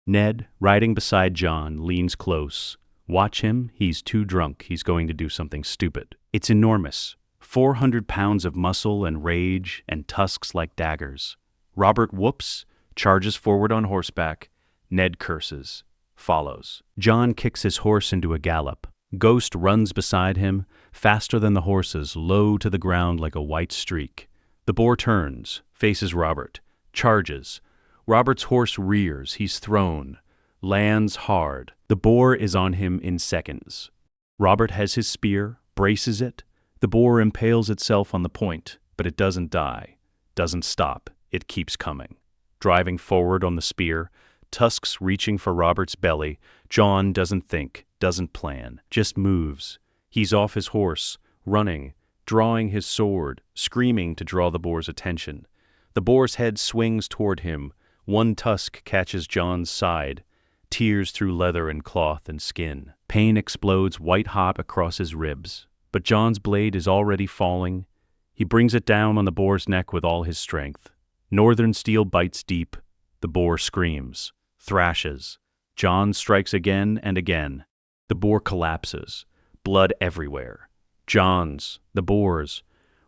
Ned, riding beside Jon, leans close. Watch him, he's too drunk, he's going to do something stupid. It's enormous. 400 pounds of muscle and rage and tusks like daggers. Robert whoops, charges forward on horseback. Ned curses, follows. Jon kicks his horse into a gallop. Ghost runs beside him, faster than the horses, low to the ground like a white streak. The boar turns, faces Robert, charges. Robert's horse rears, he's thrown, lands hard. The boar is on him in seconds. Robert has his spear, braces it. The boar impales itself on the point, but it doesn't die, doesn't stop. It keeps coming. Driving forward on the spear, tusks reaching for Robert's belly, Jon doesn't think, doesn't plan, just moves. He's off his horse, running, drawing his sword, screaming to draw the boar's attention. The boar's head swings toward him. One tusk catches Jon's side. tears through leather and cloth and skin. Pain explodes white-hot across his ribs. But Jon's blade is already falling. He brings it down on the boar's neck with all his strength. Northern steel bites deep. The boar screams, thrashes. Jon strikes again and again. The boar collapses. Blood everywhere. Jon's, the boar's.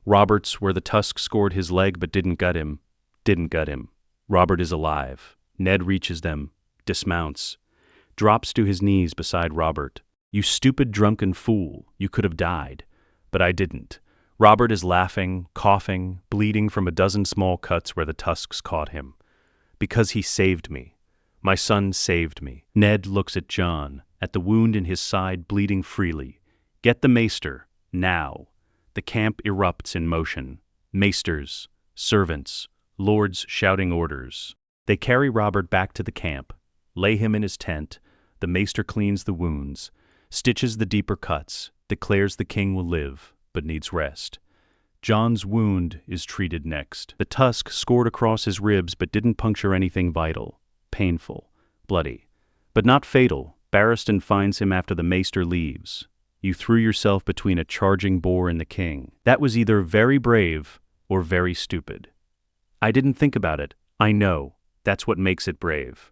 Robert's, where the tusk scored his leg but didn't gut him. Robert is alive. Ned reaches them, dismounts, drops to his knees beside Robert. You stupid drunken fool, you could have died. But I didn't. Robert is laughing, coughing, bleeding from a dozen small cuts where the tusks caught him. Because he saved me. My son saved me. Ned looks at Jon, at the wound in his side bleeding freely. Get the maester, now. The camp erupts in motion. Maesters, servants, lords shouting orders. They carry Robert back to the camp, lay him in his tent. The maester cleans the wounds, stitches the deeper cuts, declares the king will live, but needs rest. Jon's wound is treated next. The tusk scored across his ribs but didn't puncture anything vital. Painful, bloody, but not fatal. Barristan finds him after the maester leaves. You threw yourself between a charging boar and the king. That was either very brave or very stupid. I didn't think about it. I know. That's what makes it brave.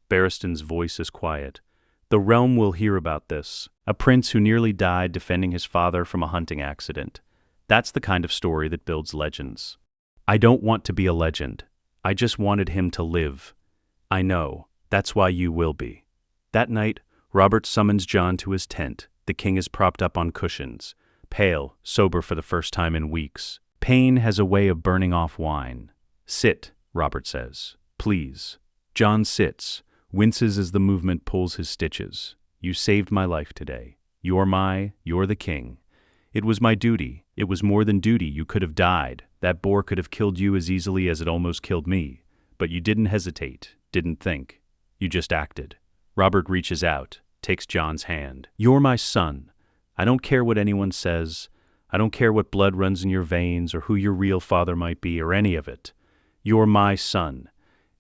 Barristan's voice is quiet. The realm will hear about this. A prince who nearly died defending his father from a hunting accident. That's the kind of story that builds legends. I don't want to be a legend. I just wanted him to live. I know. That's why you will be. That night, Robert summons Jon to his tent. The king is propped up on cushions, pale, sober for the first time in weeks. Pain has a way of burning off wine. Sit, Robert says. Please. Jon sits, winces as the movement pulls his stitches. You saved my life today. You're the king. It was my duty. It was more than duty. You could have died. That boar could have killed you as easily as it almost killed me. But you didn't hesitate, didn't think. You just acted. Robert reaches out, takes Jon's hand. You're my son. I don't care what anyone says. I don't care what blood runs in your veins or who your real father might be or any of it. You're my son.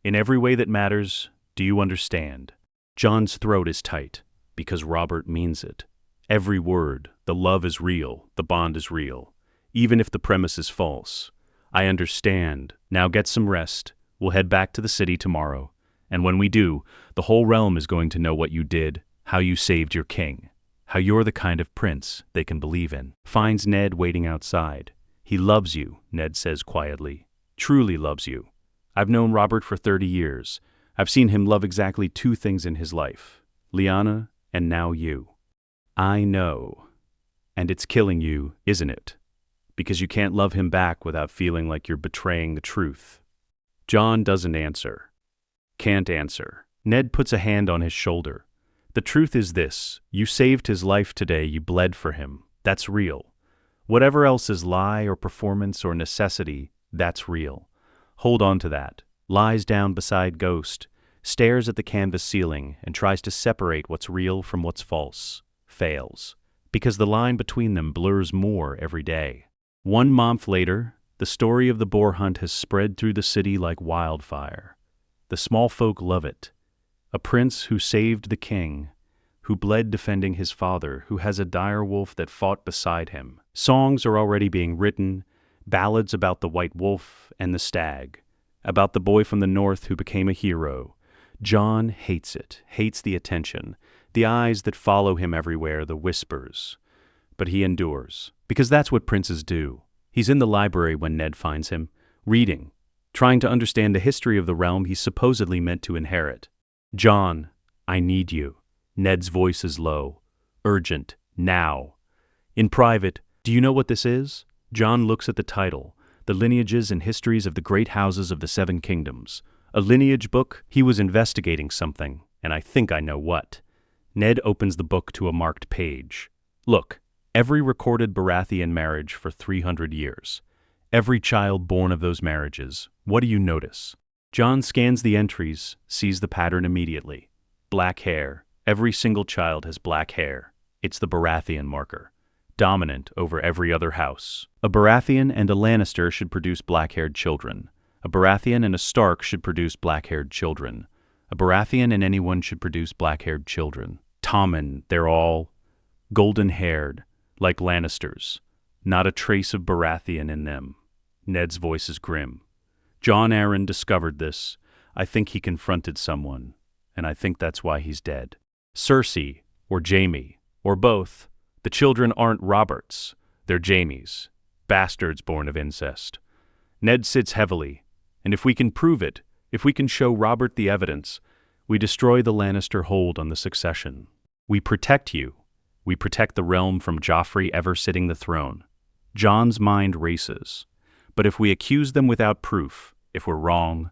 In every way that matters, do you understand? Jon's throat is tight, because Robert means it. Every word, the love is real, the bond is real, even if the premise is false. I understand. Now get some rest. We'll head back to the city tomorrow. And when we do, the whole realm is going to know what you did, how you saved your king, how you're the kind of prince they can believe in. Finds Ned waiting outside. He loves you, Ned says quietly. Truly loves you. I've known Robert for 30 years. I've seen him love exactly two things in his life, Lyanna and now you. I know. And it's killing you, isn't it? Because you can't love him back without feeling like you're betraying the truth. Jon doesn't answer. Can't answer. Ned puts a hand on his shoulder. The truth is this. You saved his life today. You bled for him. That's real. Whatever else is lie or performance or necessity, that's real. Hold on to that. Lies down beside Ghost, stares at the canvas ceiling and tries to separate what's real from what's false. Fails. Because the line between them blurs more every day. 1 month later, the story of the boar hunt has spread through the city like wildfire. The small folk love it. A prince who saved the king, who bled defending his father, who has a dire wolf that fought beside him. Songs are already being written, ballads about the white wolf and the stag, about the boy from the north who became a hero. Jon hates it, hates the attention, the eyes that follow him everywhere, the whispers. But he endures, because that's what princes do. He's in the library when Ned finds him, reading, trying to understand the history of the realm he's supposedly meant to inherit. Jon, I need you. Ned's voice is low, urgent, now. In private, do you know what this is? Jon looks at the title, The Lineages and Histories of the Great Houses of the Seven Kingdoms. A lineage book? He was investigating something, and I think I know what. Ned opens the book to a marked page. Look, every recorded Baratheon marriage for 300 years. Every child born of those marriages. What do you notice? Jon scans the entries, sees the pattern immediately. Black hair. Every single child has black hair. It's the Baratheon marker. Dominant over every other house. A Baratheon and a Lannister should produce black-haired children. A Baratheon and a Stark should produce black-haired children. A Baratheon and anyone should produce black-haired children. Tommen, they're all golden-haired, like Lannisters. Not a trace of Baratheon in them. Ned's voice is grim. Jon Arryn discovered this. I think he confronted someone, and I think that's why he's dead. Cersei, or Jaime, or both. The children aren't Robert's. They're Jaime's. Bastards born of incest. Ned sits heavily, and if we can prove it, if we can show Robert the evidence, we destroy the Lannister hold on the succession. We protect you. We protect the realm from Joffrey ever sitting the throne. Jon's mind races. But if we accuse them without proof, if we're wrong,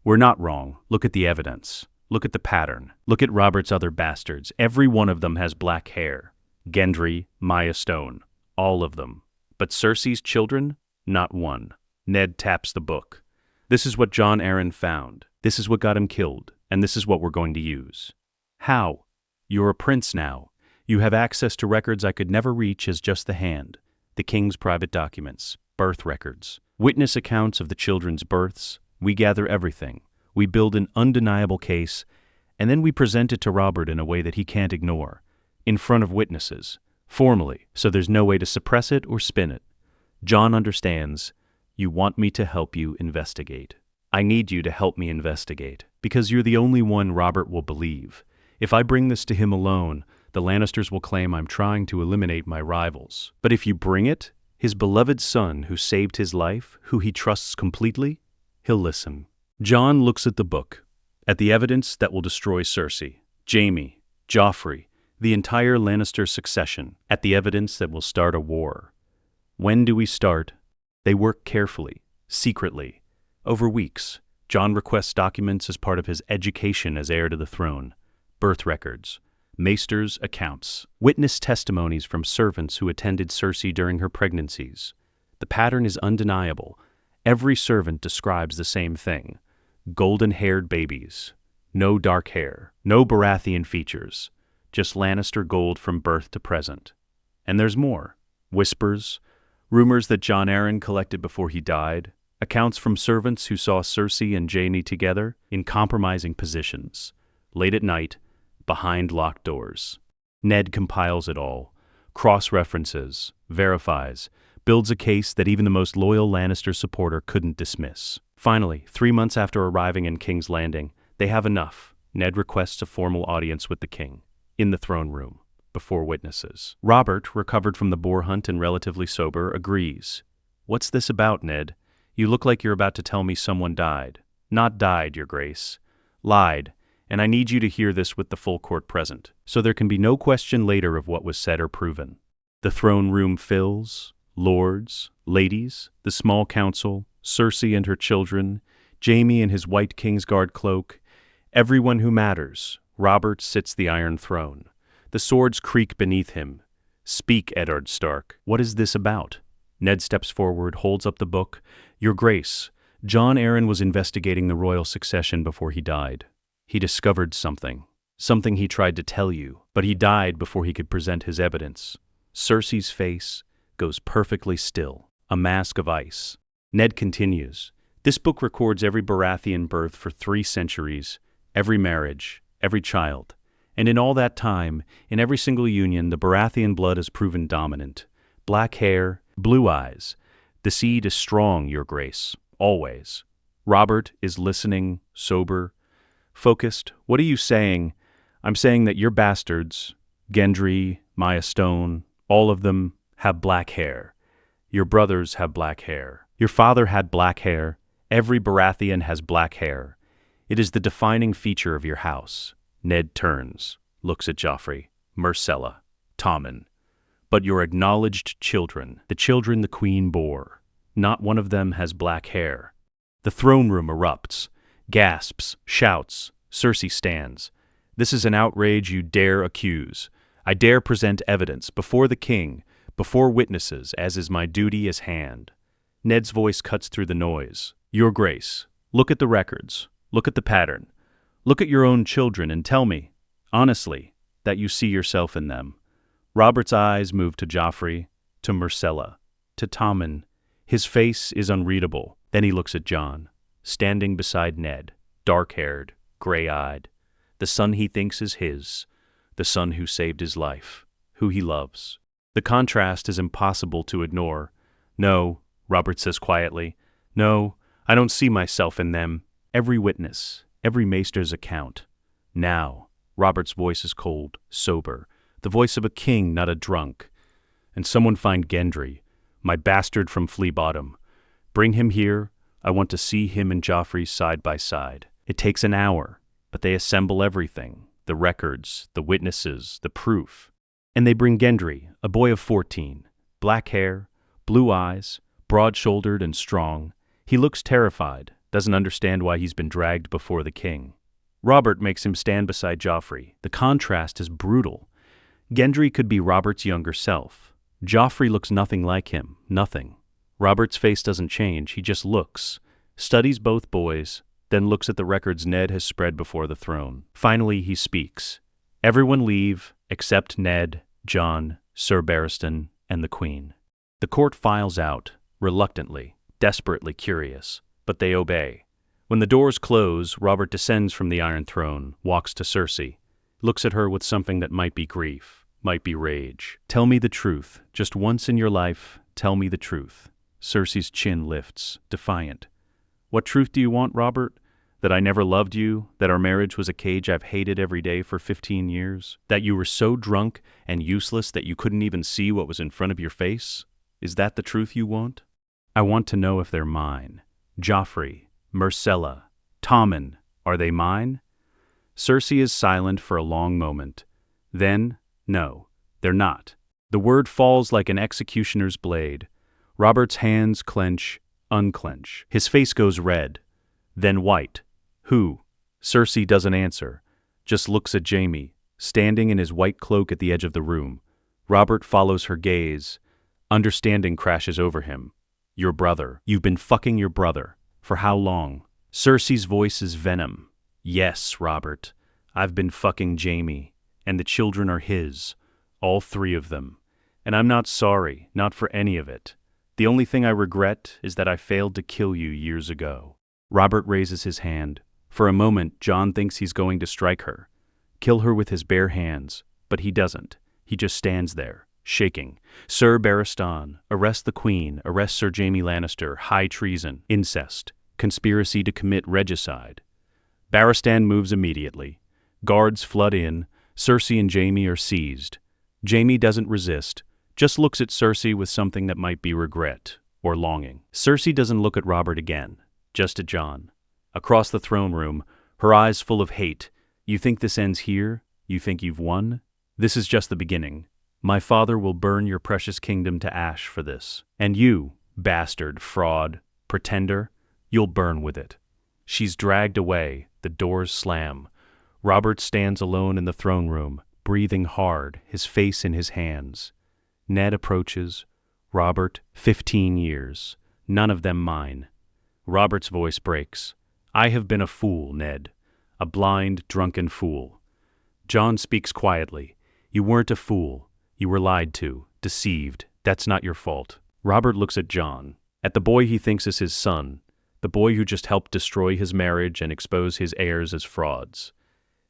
we're not wrong. Look at the evidence. Look at the pattern. Look at Robert's other bastards. Every one of them has black hair. Gendry, Maya Stone. All of them. But Cersei's children? Not one. Ned taps the book. This is what Jon Arryn found. This is what got him killed. And this is what we're going to use. How? You're a prince now. You have access to records I could never reach as just the hand. The king's private documents. Birth records. Witness accounts of the children's births. We gather everything. We build an undeniable case, and then we present it to Robert in a way that he can't ignore. In front of witnesses. Formally, so there's no way to suppress it or spin it. Jon understands. You want me to help you investigate. I need you to help me investigate, because you're the only one Robert will believe. If I bring this to him alone, the Lannisters will claim I'm trying to eliminate my rivals. But if you bring it, his beloved son who saved his life, who he trusts completely, he'll listen. Jon looks at the book, at the evidence that will destroy Cersei, Jaime, Joffrey, the entire Lannister succession, at the evidence that will start a war. When do we start? They work carefully, secretly. Over weeks, Jon requests documents as part of his education as heir to the throne. Birth records, maesters' accounts, witness testimonies from servants who attended Cersei during her pregnancies. The pattern is undeniable. Every servant describes the same thing. Golden-haired babies. No dark hair. No Baratheon features. Just Lannister gold from birth to present. And there's more. Whispers. Rumors that Jon Arryn collected before he died. Accounts from servants who saw Cersei and Jaime together in compromising positions. Late at night, behind locked doors. Ned compiles it all. Cross-references. Verifies. Builds a case that even the most loyal Lannister supporter couldn't dismiss. Finally, 3 months after arriving in King's Landing, they have enough. Ned requests a formal audience with the king, in the throne room, before witnesses. Robert, recovered from the boar hunt and relatively sober, agrees. What's this about, Ned? You look like you're about to tell me someone died. Not died, Your Grace. Lied, and I need you to hear this with the full court present, so there can be no question later of what was said or proven. The throne room fills. Lords, ladies, the small council, Cersei and her children, Jaime and his white Kingsguard cloak, everyone who matters. Robert sits the Iron Throne. The swords creak beneath him. Speak, Eddard Stark. What is this about? Ned steps forward, holds up the book. Your Grace, Jon Arryn was investigating the royal succession before he died. He discovered something. Something he tried to tell you, but he died before he could present his evidence. Cersei's face goes perfectly still, a mask of ice. Ned continues. This book records every Baratheon birth for 3 centuries, every marriage, every child. And in all that time, in every single union, the Baratheon blood has proven dominant. Black hair, blue eyes. The seed is strong, Your Grace, always. Robert is listening, sober, focused. What are you saying? I'm saying that your bastards, Gendry, Maya Stone, all of them, have black hair. Your brothers have black hair. Your father had black hair. Every Baratheon has black hair. It is the defining feature of your house. Ned turns, looks at Joffrey, Myrcella, Tommen. But your acknowledged children, the children the queen bore, not one of them has black hair. The throne room erupts, gasps, shouts. Cersei stands. This is an outrage you dare accuse. I dare present evidence before the king, before witnesses, as is my duty as hand. Ned's voice cuts through the noise. Your Grace, look at the records. Look at the pattern. Look at your own children and tell me, honestly, that you see yourself in them. Robert's eyes move to Joffrey, to Myrcella, to Tommen. His face is unreadable. Then he looks at Jon, standing beside Ned, dark-haired, gray-eyed. The son he thinks is his, the son who saved his life, who he loves. The contrast is impossible to ignore. No, Robert says quietly. No, I don't see myself in them. Every witness, every maester's account. Now, Robert's voice is cold, sober, the voice of a king, not a drunk. And someone find Gendry, my bastard from Flea Bottom. Bring him here. I want to see him and Joffrey side by side. It takes an hour, but they assemble everything, the records, the witnesses, the proof. And they bring Gendry, a boy of 14, black hair, blue eyes, broad-shouldered and strong. He looks terrified, doesn't understand why he's been dragged before the king. Robert makes him stand beside Joffrey. The contrast is brutal. Gendry could be Robert's younger self. Joffrey looks nothing like him, nothing. Robert's face doesn't change, he just looks, studies both boys, then looks at the records Ned has spread before the throne. Finally, he speaks. Everyone leave, except Ned, Jon, Sir Barristan, and the Queen. The court files out, reluctantly, desperately curious, but they obey. When the doors close, Robert descends from the Iron Throne, walks to Cersei, looks at her with something that might be grief, might be rage. Tell me the truth. Just once in your life, tell me the truth. Cersei's chin lifts, defiant. What truth do you want, Robert? That I never loved you? That our marriage was a cage I've hated every day for 15 years? That you were so drunk and useless that you couldn't even see what was in front of your face? Is that the truth you want? I want to know if they're mine. Joffrey, Myrcella, Tommen, are they mine? Cersei is silent for a long moment. Then, no, they're not. The word falls like an executioner's blade. Robert's hands clench, unclench. His face goes red, then white. Who? Cersei doesn't answer, just looks at Jaime, standing in his white cloak at the edge of the room. Robert follows her gaze. Understanding crashes over him. Your brother. You've been fucking your brother. For how long? Cersei's voice is venom. Yes, Robert. I've been fucking Jaime, and the children are his. All 3 of them. And I'm not sorry, not for any of it. The only thing I regret is that I failed to kill you years ago. Robert raises his hand. For a moment, Jon thinks he's going to strike her, kill her with his bare hands, but he doesn't. He just stands there, shaking. Sir Barristan, arrest the Queen, arrest Sir Jaime Lannister, high treason, incest, conspiracy to commit regicide. Barristan moves immediately. Guards flood in. Cersei and Jaime are seized. Jaime doesn't resist, just looks at Cersei with something that might be regret or longing. Cersei doesn't look at Robert again, just at Jon. Across the throne room, her eyes full of hate. You think this ends here? You think you've won? This is just the beginning. My father will burn your precious kingdom to ash for this. And you, bastard, fraud, pretender, you'll burn with it. She's dragged away. The doors slam. Robert stands alone in the throne room, breathing hard, his face in his hands. Ned approaches. Robert, 15 years. None of them mine. Robert's voice breaks. I have been a fool, Ned. A blind, drunken fool. Jon speaks quietly. You weren't a fool. You were lied to, deceived. That's not your fault. Robert looks at Jon, at the boy he thinks is his son, the boy who just helped destroy his marriage and expose his heirs as frauds.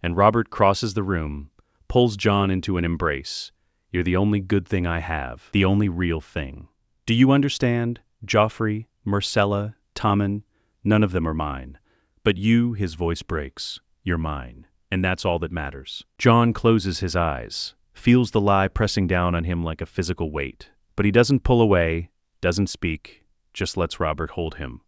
And Robert crosses the room, pulls Jon into an embrace. You're the only good thing I have, the only real thing. Do you understand? Joffrey, Myrcella, Tommen, none of them are mine. But you, his voice breaks, you're mine. And that's all that matters. Jon closes his eyes, feels the lie pressing down on him like a physical weight. But he doesn't pull away, doesn't speak, just lets Robert hold him.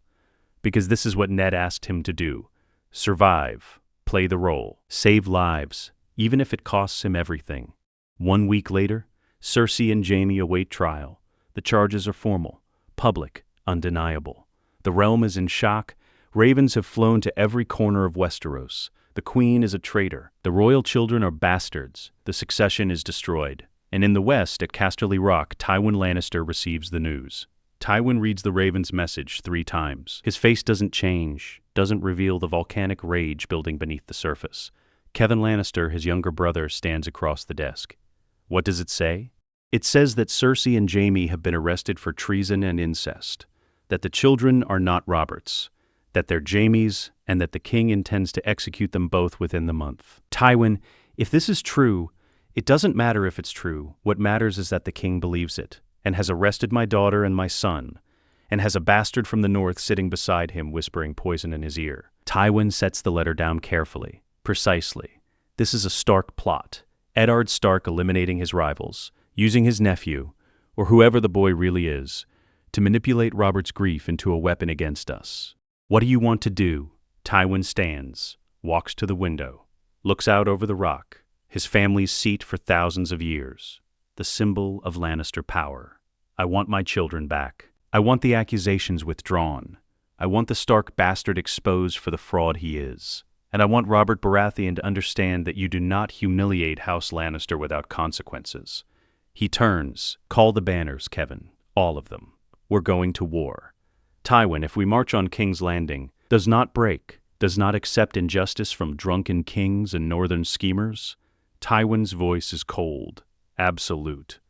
Because this is what Ned asked him to do. Survive, play the role, save lives, even if it costs him everything. 1 week later, Cersei and Jaime await trial. The charges are formal, public, undeniable. The realm is in shock. Ravens have flown to every corner of Westeros. The Queen is a traitor. The royal children are bastards. The succession is destroyed. And in the west, at Casterly Rock, Tywin Lannister receives the news. Tywin reads the Raven's message 3 times. His face doesn't change, doesn't reveal the volcanic rage building beneath the surface. Kevan Lannister, his younger brother, stands across the desk. What does it say? It says that Cersei and Jaime have been arrested for treason and incest, that the children are not Robert's, that they're Jaime's, and that the king intends to execute them both within the month. Tywin, if this is true, it doesn't matter if it's true. What matters is that the king believes it, and has arrested my daughter and my son, and has a bastard from the north sitting beside him whispering poison in his ear. Tywin sets the letter down carefully, precisely. This is a Stark plot. Eddard Stark eliminating his rivals, using his nephew, or whoever the boy really is, to manipulate Robert's grief into a weapon against us. What do you want to do? Tywin stands, walks to the window, looks out over the rock, his family's seat for thousands of years, the symbol of Lannister power. I want my children back. I want the accusations withdrawn. I want the Stark bastard exposed for the fraud he is. And I want Robert Baratheon to understand that you do not humiliate House Lannister without consequences. He turns. Call the banners, Kevin. All of them. We're going to war. Tywin, if we march on King's Landing, does not break, does not accept injustice from drunken kings and northern schemers. Tywin's voice is cold, absolute.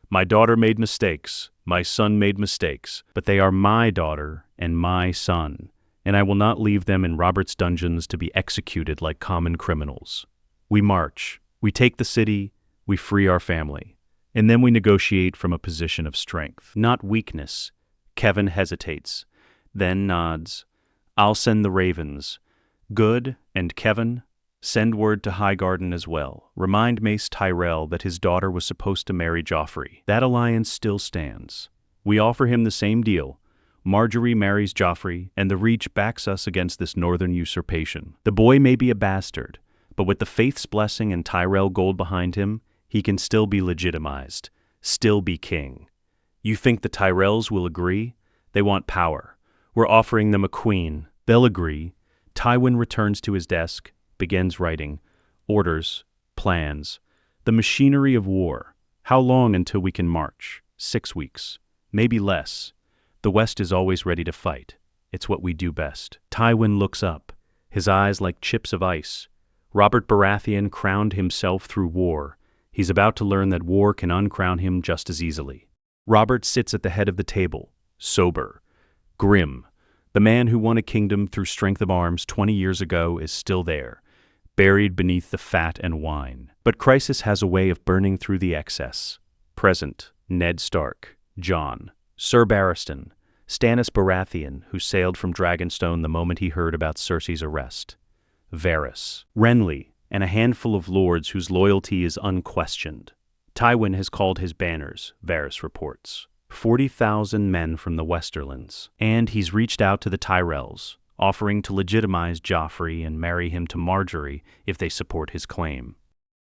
My daughter made mistakes, my son made mistakes, but they are my daughter and my son, and I will not leave them in Robert's dungeons to be executed like common criminals. We march, we take the city, we free our family, and then we negotiate from a position of strength, not weakness. Kevin hesitates, then nods. I'll send the ravens. Good, and Kevin, send word to Highgarden as well. Remind Mace Tyrell that his daughter was supposed to marry Joffrey. That alliance still stands. We offer him the same deal. Marjorie marries Joffrey, and the Reach backs us against this northern usurpation. The boy may be a bastard, but with the Faith's blessing and Tyrell gold behind him, he can still be legitimized, still be king. You think the Tyrells will agree? They want power. We're offering them a queen. They'll agree. Tywin returns to his desk, begins writing. Orders, plans. The machinery of war. How long until we can march? 6 weeks. Maybe less. The West is always ready to fight. It's what we do best. Tywin looks up, his eyes like chips of ice. Robert Baratheon crowned himself through war. He's about to learn that war can uncrown him just as easily. Robert sits at the head of the table, sober, grim. The man who won a kingdom through strength of arms 20 years ago is still there, buried beneath the fat and wine. But crisis has a way of burning through the excess. Present, Ned Stark, Jon, Sir Barristan, Stannis Baratheon, who sailed from Dragonstone the moment he heard about Cersei's arrest, Varys, Renly, and a handful of lords whose loyalty is unquestioned. Tywin has called his banners, Varys reports. 40,000 men from the Westerlands. And he's reached out to the Tyrells, offering to legitimize Joffrey and marry him to Marjorie if they support his claim.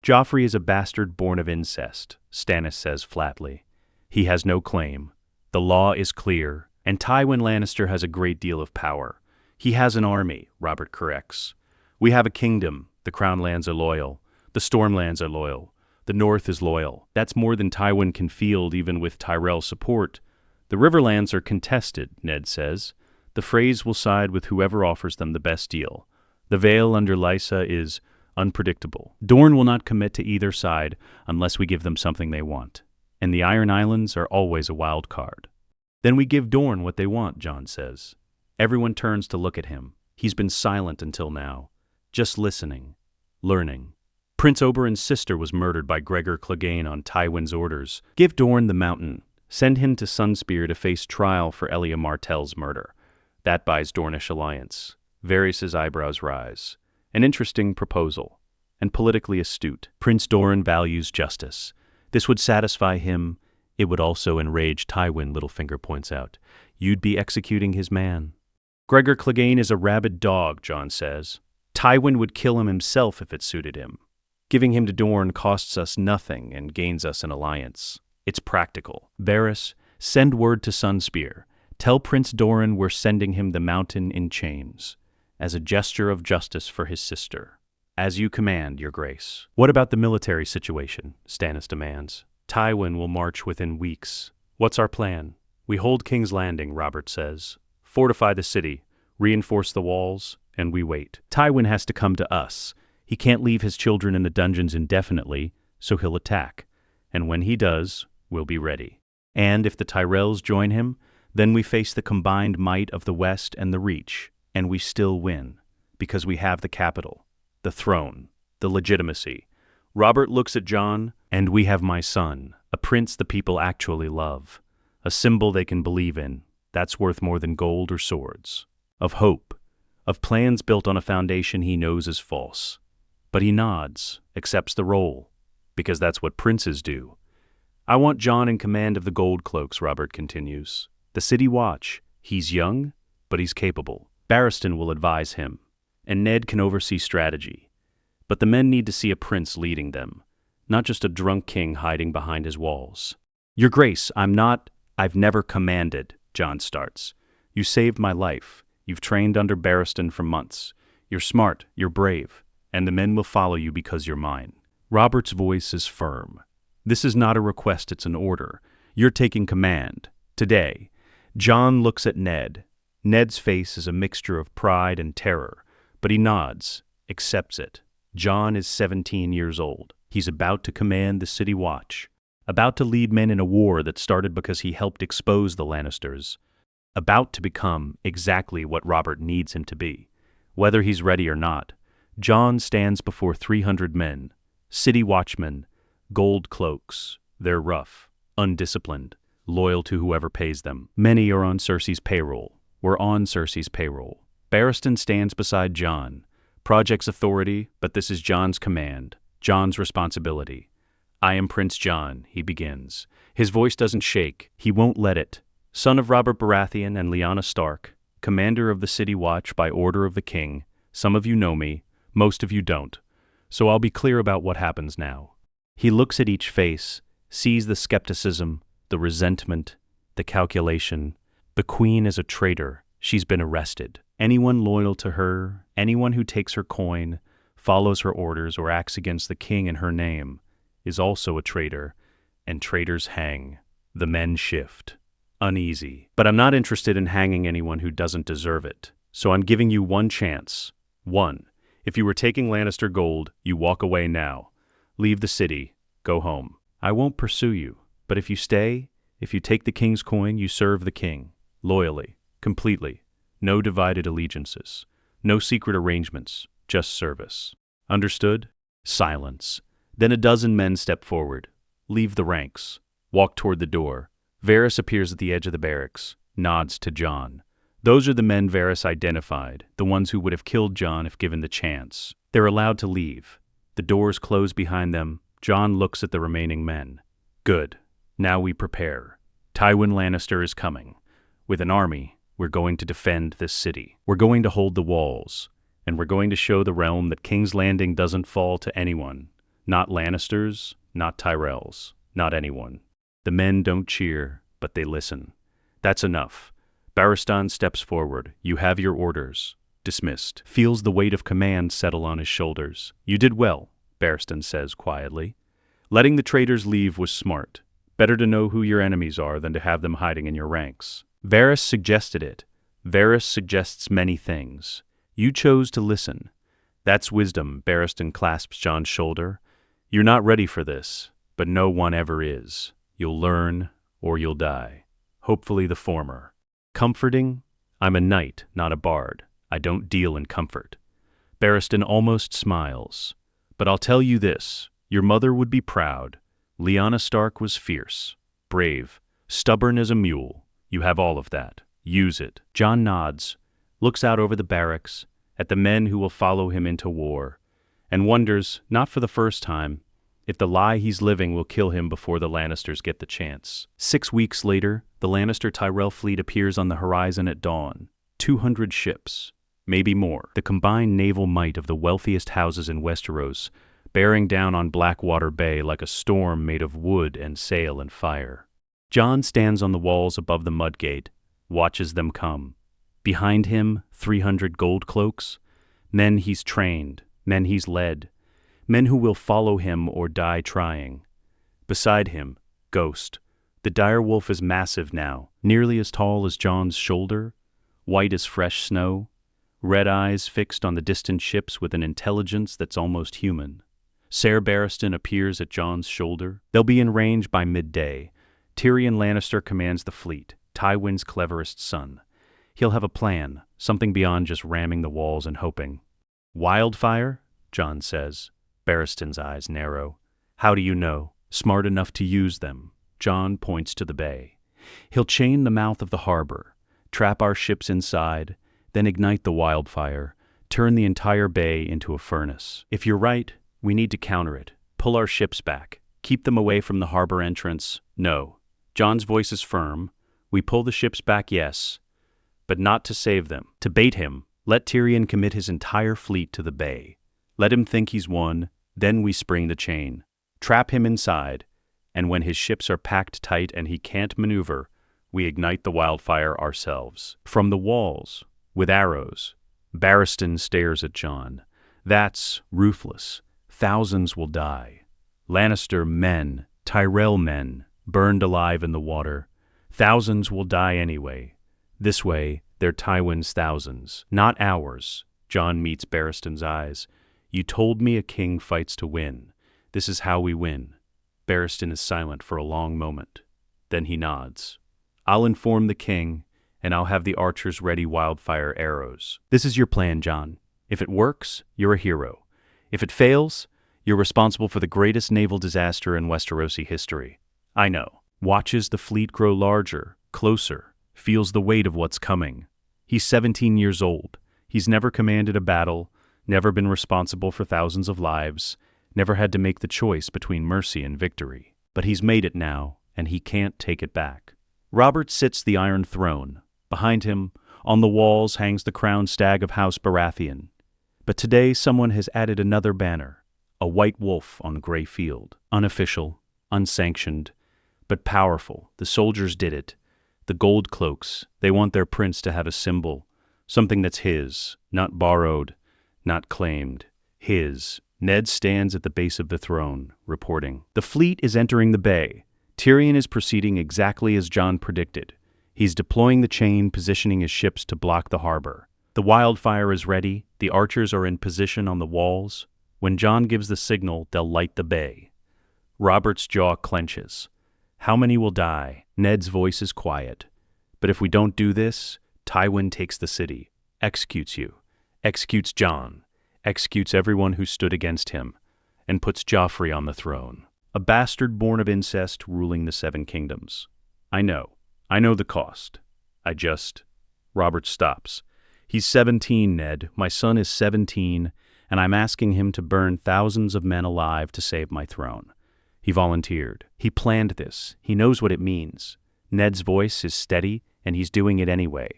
Joffrey is a bastard born of incest, Stannis says flatly. He has no claim. The law is clear, and Tywin Lannister has a great deal of power. He has an army, Robert corrects. We have a kingdom. The Crown lands are loyal. The Stormlands are loyal. The North is loyal. That's more than Tywin can field even with Tyrell support. The Riverlands are contested, Ned says. The Freys will side with whoever offers them the best deal. The Vale under Lysa is unpredictable. Dorne will not commit to either side unless we give them something they want. And the Iron Islands are always a wild card. Then we give Dorne what they want, Jon says. Everyone turns to look at him. He's been silent until now, just listening, learning. Prince Oberyn's sister was murdered by Gregor Clegane on Tywin's orders. Give Dorne the mountain. Send him to Sunspear to face trial for Elia Martell's murder. That buys Dornish alliance. Varys' eyebrows rise. An interesting proposal, and politically astute. Prince Doran values justice. This would satisfy him. It would also enrage Tywin, Littlefinger points out. You'd be executing his man. Gregor Clegane is a rabid dog, Jon says. Tywin would kill him himself if it suited him. Giving him to Dorne costs us nothing and gains us an alliance. It's practical. Varys, send word to Sunspear. Tell Prince Doran we're sending him the mountain in chains, as a gesture of justice for his sister. As you command, Your Grace. What about the military situation? Stannis demands. Tywin will march within weeks. What's our plan? We hold King's Landing, Robert says. Fortify the city, reinforce the walls, and we wait. Tywin has to come to us. He can't leave his children in the dungeons indefinitely, so he'll attack. And when he does, we'll be ready. And if the Tyrells join him, then we face the combined might of the West and the Reach. And we still win, because we have the capital, the throne, the legitimacy. Robert looks at Jon, and we have my son, a prince the people actually love, a symbol they can believe in. That's worth more than gold or swords. Of hope, of plans built on a foundation he knows is false. But he nods, accepts the role, because that's what princes do. I want Jon in command of the gold cloaks, Robert continues. The city watch. He's young, but he's capable. Barristan will advise him, and Ned can oversee strategy. But the men need to see a prince leading them, not just a drunk king hiding behind his walls. Your Grace, I've never commanded, Jon starts. You saved my life. You've trained under Barristan for months. You're smart, you're brave, and the men will follow you because you're mine. Robert's voice is firm. This is not a request, it's an order. You're taking command. Today. Jon looks at Ned. Ned's face is a mixture of pride and terror, but he nods, accepts it. Jon is 17 years old. He's about to command the city watch, about to lead men in a war that started because he helped expose the Lannisters, about to become exactly what Robert needs him to be. Whether he's ready or not, Jon stands before 300 men, city watchmen, gold cloaks. They're rough, undisciplined, loyal to whoever pays them. Many are on Cersei's payroll. We're on Cersei's payroll. Barristan stands beside Jon. Project's authority, but this is Jon's command, Jon's responsibility. I am Prince Jon, he begins. His voice doesn't shake. He won't let it. Son of Robert Baratheon and Lyanna Stark, commander of the City Watch by order of the king. Some of you know me, most of you don't. So I'll be clear about what happens now. He looks at each face, sees the skepticism, the resentment, the calculation. The queen is a traitor. She's been arrested. Anyone loyal to her, anyone who takes her coin, follows her orders, or acts against the king in her name, is also a traitor, and traitors hang. The men shift. Uneasy. But I'm not interested in hanging anyone who doesn't deserve it. So I'm giving you one chance. One. If you were taking Lannister gold, you walk away now. Leave the city. Go home. I won't pursue you. But if you stay, if you take the king's coin, you serve the king. Loyally. Completely. No divided allegiances. No secret arrangements. Just service. Understood? Silence. Then a dozen men step forward. Leave the ranks. Walk toward the door. Varys appears at the edge of the barracks. Nods to Jon. Those are the men Varys identified, the ones who would have killed Jon if given the chance. They're allowed to leave. The doors close behind them. Jon looks at the remaining men. Good. Now we prepare. Tywin Lannister is coming. With an army, we're going to defend this city. We're going to hold the walls. And we're going to show the realm that King's Landing doesn't fall to anyone. Not Lannisters, not Tyrells, not anyone. The men don't cheer, but they listen. That's enough. Barristan steps forward. You have your orders. Dismissed. Feels the weight of command settle on his shoulders. You did well, Barristan says quietly. Letting the traitors leave was smart. Better to know who your enemies are than to have them hiding in your ranks. Varys suggested it. Varys suggests many things. You chose to listen. That's wisdom, Barristan clasps Jon's shoulder. You're not ready for this, but no one ever is. You'll learn, or you'll die. Hopefully the former. Comforting? I'm a knight, not a bard. I don't deal in comfort. Barristan almost smiles. But I'll tell you this, your mother would be proud. Lyanna Stark was fierce, brave, stubborn as a mule. You have all of that. Use it. Jon nods, looks out over the barracks, at the men who will follow him into war, and wonders, not for the first time, if the lie he's living will kill him before the Lannisters get the chance. 6 weeks later, the Lannister-Tyrell fleet appears on the horizon at dawn. 200 ships, maybe more. The combined naval might of the wealthiest houses in Westeros, bearing down on Blackwater Bay like a storm made of wood and sail and fire. Jon stands on the walls above the mudgate, watches them come. Behind him, 300 gold cloaks, men he's trained, men he's led, men who will follow him or die trying. Beside him, Ghost. The direwolf is massive now, nearly as tall as Jon's shoulder, white as fresh snow, red eyes fixed on the distant ships with an intelligence that's almost human. Ser Barristan appears at Jon's shoulder. They'll be in range by midday. Tyrion Lannister commands the fleet, Tywin's cleverest son. He'll have a plan, something beyond just ramming the walls and hoping. Wildfire? Jon says. Barristan's eyes narrow. How do you know? Smart enough to use them. Jon points to the bay. He'll chain the mouth of the harbor, trap our ships inside, then ignite the wildfire, turn the entire bay into a furnace. If you're right, we need to counter it. Pull our ships back. Keep them away from the harbor entrance. No. Jon's voice is firm. We pull the ships back, yes, but not to save them. To bait him, let Tyrion commit his entire fleet to the bay. Let him think he's won, then we spring the chain. Trap him inside, and when his ships are packed tight and he can't maneuver, we ignite the wildfire ourselves. From the walls, with arrows, Barristan stares at Jon. That's ruthless. Thousands will die. Lannister men, Tyrell men, burned alive in the water. Thousands will die anyway. This way, they're Tywin's thousands, not ours. Jon meets Barristan's eyes. You told me a king fights to win. This is how we win. Barristan is silent for a long moment. Then he nods. I'll inform the king, and I'll have the archers ready wildfire arrows. This is your plan, Jon. If it works, you're a hero. If it fails, you're responsible for the greatest naval disaster in Westerosi history. I know. Watches the fleet grow larger, closer, feels the weight of what's coming. He's 17 years old. He's never commanded a battle, never been responsible for thousands of lives, never had to make the choice between mercy and victory. But he's made it now, and he can't take it back. Robert sits the Iron Throne. Behind him, on the walls, hangs the crowned stag of House Baratheon. But today someone has added another banner, a white wolf on gray field. Unofficial, unsanctioned, but powerful. The soldiers did it. The gold cloaks, they want their prince to have a symbol, something that's his, not borrowed, not claimed. His. Ned stands at the base of the throne, reporting. The fleet is entering the bay. Tyrion is proceeding exactly as Jon predicted. He's deploying the chain, positioning his ships to block the harbor. The wildfire is ready. The archers are in position on the walls. When Jon gives the signal, they'll light the bay. Robert's jaw clenches. How many will die? Ned's voice is quiet. But if we don't do this, Tywin takes the city, executes you, executes Jon, executes everyone who stood against him, and puts Joffrey on the throne. A bastard born of incest ruling the Seven Kingdoms. I know the cost. Robert stops. He's 17, Ned. My son is 17, and I'm asking him to burn thousands of men alive to save my throne. He volunteered. He planned this. He knows what it means. Ned's voice is steady, and he's doing it anyway,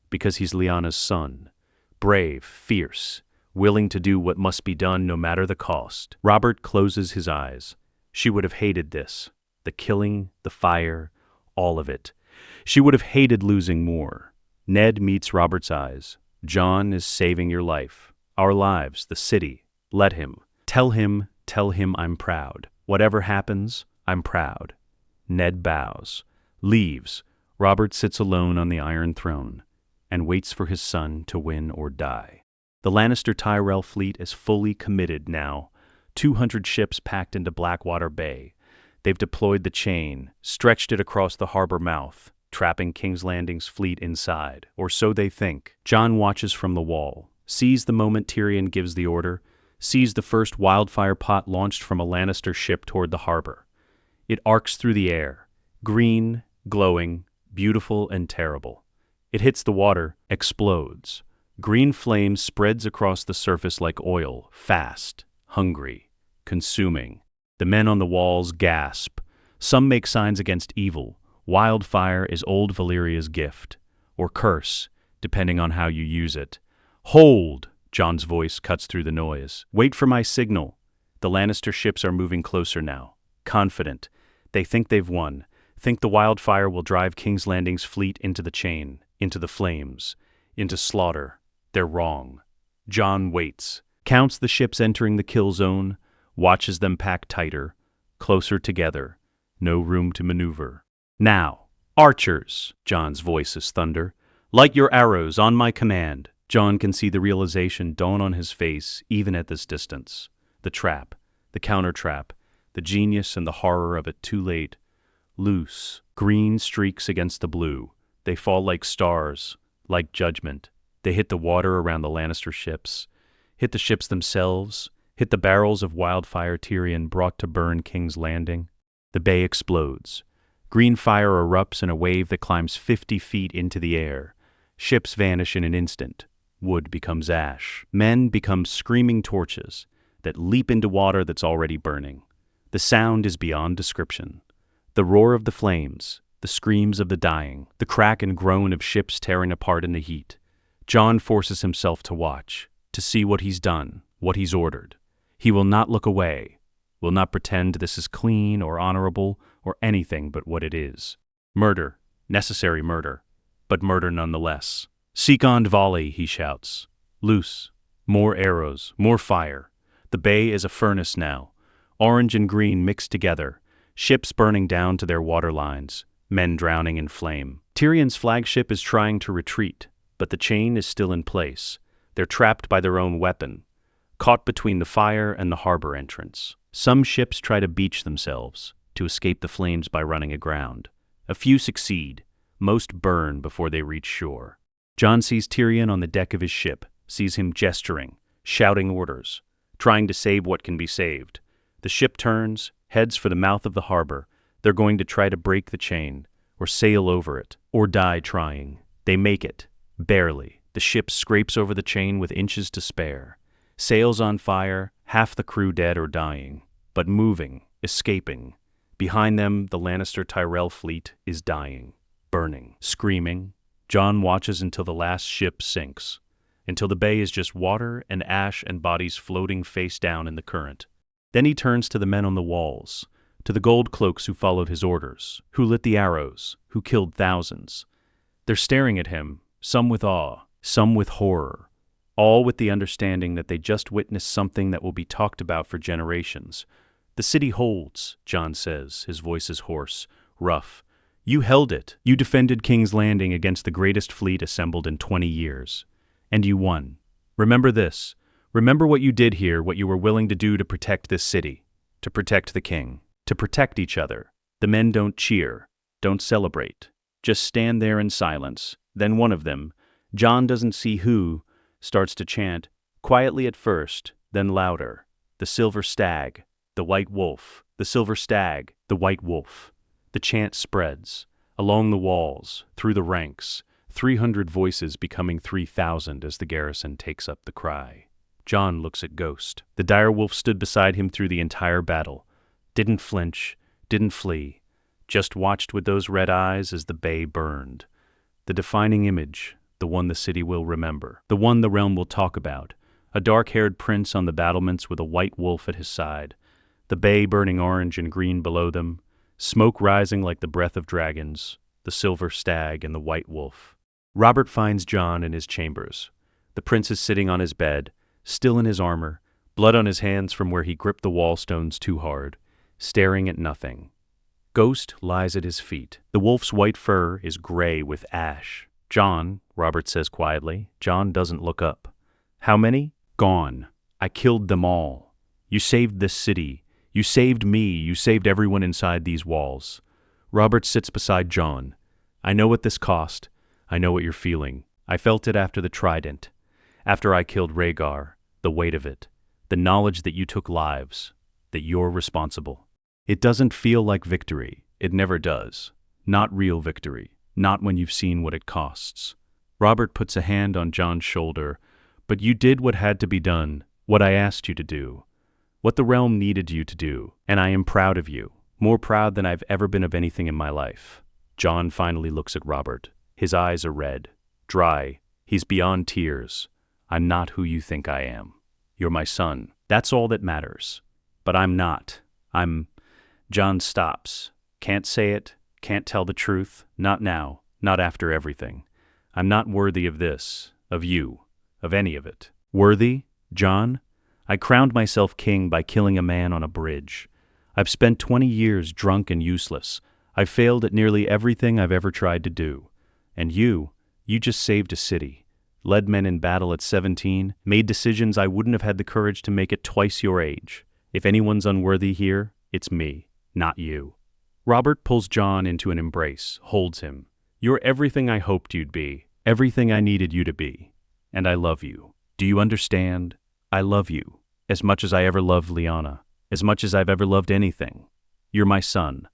because he's Lyanna's son. Brave, fierce, willing to do what must be done no matter the cost. Robert closes his eyes. She would have hated this. The killing, the fire, all of it. She would have hated losing more. Ned meets Robert's eyes. Jon is saving your life. Our lives, the city. Let him. Tell him I'm proud. Whatever happens, I'm proud. Ned bows. Leaves. Robert sits alone on the Iron Throne and waits for his son to win or die. The Lannister Tyrell fleet is fully committed now. 200 ships packed into Blackwater Bay. They've deployed the chain, stretched it across the harbor mouth, trapping King's Landing's fleet inside, or so they think. Jon watches from the wall, sees the moment Tyrion gives the order, sees the first wildfire pot launched from a Lannister ship toward the harbor. It arcs through the air, green, glowing, beautiful and terrible. It hits the water, explodes. Green flame spreads across the surface like oil, fast, hungry, consuming. The men on the walls gasp. Some make signs against evil. Wildfire is old Valyria's gift, or curse, depending on how you use it. Hold! Jon's voice cuts through the noise. Wait for my signal. The Lannister ships are moving closer now. Confident. They think they've won. Think the wildfire will drive King's Landing's fleet into the chain, into the flames, into slaughter. They're wrong. Jon waits. Counts the ships entering the kill zone, watches them pack tighter, closer together. No room to maneuver. Now, archers! Jon's voice is thunder. Light your arrows on my command. Jon can see the realization dawn on his face even at this distance. The trap, the counter-trap, the genius and the horror of it too late. Loose, green streaks against the blue. They fall like stars, like judgment. They hit the water around the Lannister ships, hit the ships themselves, hit the barrels of wildfire Tyrion brought to burn King's Landing. The bay explodes. Green fire erupts in a wave that climbs 50 feet into the air. Ships vanish in an instant. Wood becomes ash. Men become screaming torches that leap into water that's already burning. The sound is beyond description. The roar of the flames, the screams of the dying, the crack and groan of ships tearing apart in the heat. Jon forces himself to watch, to see what he's done, what he's ordered. He will not look away, will not pretend this is clean or honorable or anything but what it is. Murder, necessary murder, but murder nonetheless. Second volley, he shouts. Loose. More arrows, more fire. The bay is a furnace now. Orange and green mixed together. Ships burning down to their water lines. Men drowning in flame. Tyrion's flagship is trying to retreat, but the chain is still in place. They're trapped by their own weapon, caught between the fire and the harbor entrance. Some ships try to beach themselves, to escape the flames by running aground. A few succeed. Most burn before they reach shore. Jon sees Tyrion on the deck of his ship, sees him gesturing, shouting orders, trying to save what can be saved. The ship turns, heads for the mouth of the harbor. They're going to try to break the chain, or sail over it, or die trying. They make it. Barely. The ship scrapes over the chain with inches to spare. Sails on fire, half the crew dead or dying, but moving, escaping. Behind them, the Lannister Tyrell fleet is dying, burning, screaming. Jon watches until the last ship sinks, until the bay is just water and ash and bodies floating face down in the current. Then he turns to the men on the walls, to the gold cloaks who followed his orders, who lit the arrows, who killed thousands. They're staring at him, some with awe, some with horror, all with the understanding that they just witnessed something that will be talked about for generations. The city holds, Jon says, his voice is hoarse, rough. You held it. You defended King's Landing against the greatest fleet assembled in 20 years. And you won. Remember this. Remember what you did here, what you were willing to do to protect this city, to protect the king, to protect each other. The men don't cheer, don't celebrate, just stand there in silence. Then one of them, Jon doesn't see who, starts to chant, quietly at first, then louder. The silver stag, the white wolf, the silver stag, the white wolf. The chant spreads, along the walls, through the ranks, 300 voices becoming 3,000 as the garrison takes up the cry. Jon looks at Ghost. The direwolf stood beside him through the entire battle, didn't flinch, didn't flee, just watched with those red eyes as the bay burned. The defining image, the one the city will remember, the one the realm will talk about, a dark-haired prince on the battlements with a white wolf at his side, the bay burning orange and green below them, smoke rising like the breath of dragons, the silver stag and the white wolf. Robert finds Jon in his chambers. The prince is sitting on his bed, still in his armor, blood on his hands from where he gripped the wall stones too hard, staring at nothing. Ghost lies at his feet. The wolf's white fur is gray with ash. Jon, Robert says quietly. Jon doesn't look up. How many? Gone. I killed them all. You saved this city. You saved me. You saved everyone inside these walls. Robert sits beside Jon. I know what this cost. I know what you're feeling. I felt it after the Trident. After I killed Rhaegar. The weight of it. The knowledge that you took lives. That you're responsible. It doesn't feel like victory. It never does. Not real victory. Not when you've seen what it costs. Robert puts a hand on Jon's shoulder. But you did what had to be done. What I asked you to do. What the realm needed you to do, and I am proud of you, more proud than I've ever been of anything in my life. Jon finally looks at Robert. His eyes are red, dry. He's beyond tears. I'm not who you think I am. You're my son. That's all that matters. But I'm not. Jon stops. Can't say it, can't tell the truth, not now, not after everything. I'm not worthy of this, of you, of any of it. Worthy, Jon? I crowned myself king by killing a man on a bridge. I've spent 20 years drunk and useless. I've failed at nearly everything I've ever tried to do. And you just saved a city, led men in battle at 17, made decisions I wouldn't have had the courage to make at twice your age. If anyone's unworthy here, it's me, not you. Robert pulls Jon into an embrace, holds him. You're everything I hoped you'd be. Everything I needed you to be. And I love you. Do you understand? I love you. As much as I ever loved Lyanna. As much as I've ever loved anything. You're my son.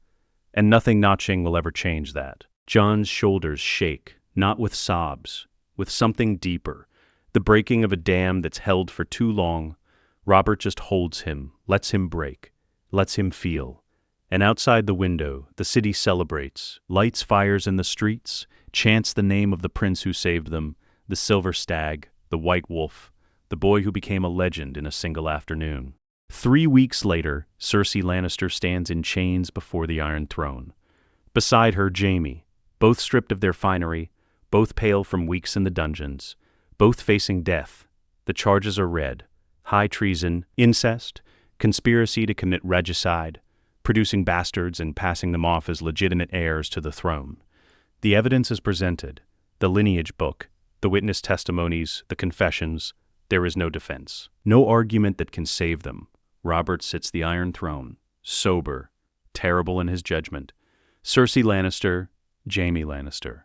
And nothing notching will ever change that. Jon's shoulders shake, not with sobs, with something deeper. The breaking of a dam that's held for too long. Robert just holds him, lets him break, lets him feel. And outside the window, the city celebrates, lights fires in the streets, chants the name of the prince who saved them, the silver stag, the white wolf, the boy who became a legend in a single afternoon. 3 weeks later, Cersei Lannister stands in chains before the Iron Throne. Beside her, Jaime, both stripped of their finery, both pale from weeks in the dungeons, both facing death. The charges are read: high treason, incest, conspiracy to commit regicide, producing bastards and passing them off as legitimate heirs to the throne. The evidence is presented: the lineage book, the witness testimonies, the confessions. There is no defense. No argument that can save them. Robert sits the Iron Throne, sober, terrible in his judgment. Cersei Lannister, Jaime Lannister,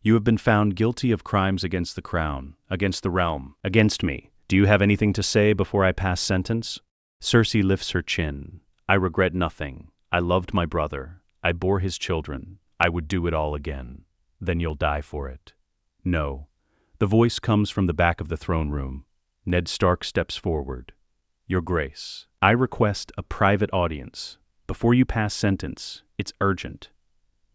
you have been found guilty of crimes against the crown, against the realm, against me. Do you have anything to say before I pass sentence? Cersei lifts her chin. I regret nothing. I loved my brother. I bore his children. I would do it all again. Then you'll die for it. No. The voice comes from the back of the throne room. Ned Stark steps forward. Your Grace, I request a private audience. Before you pass sentence, it's urgent.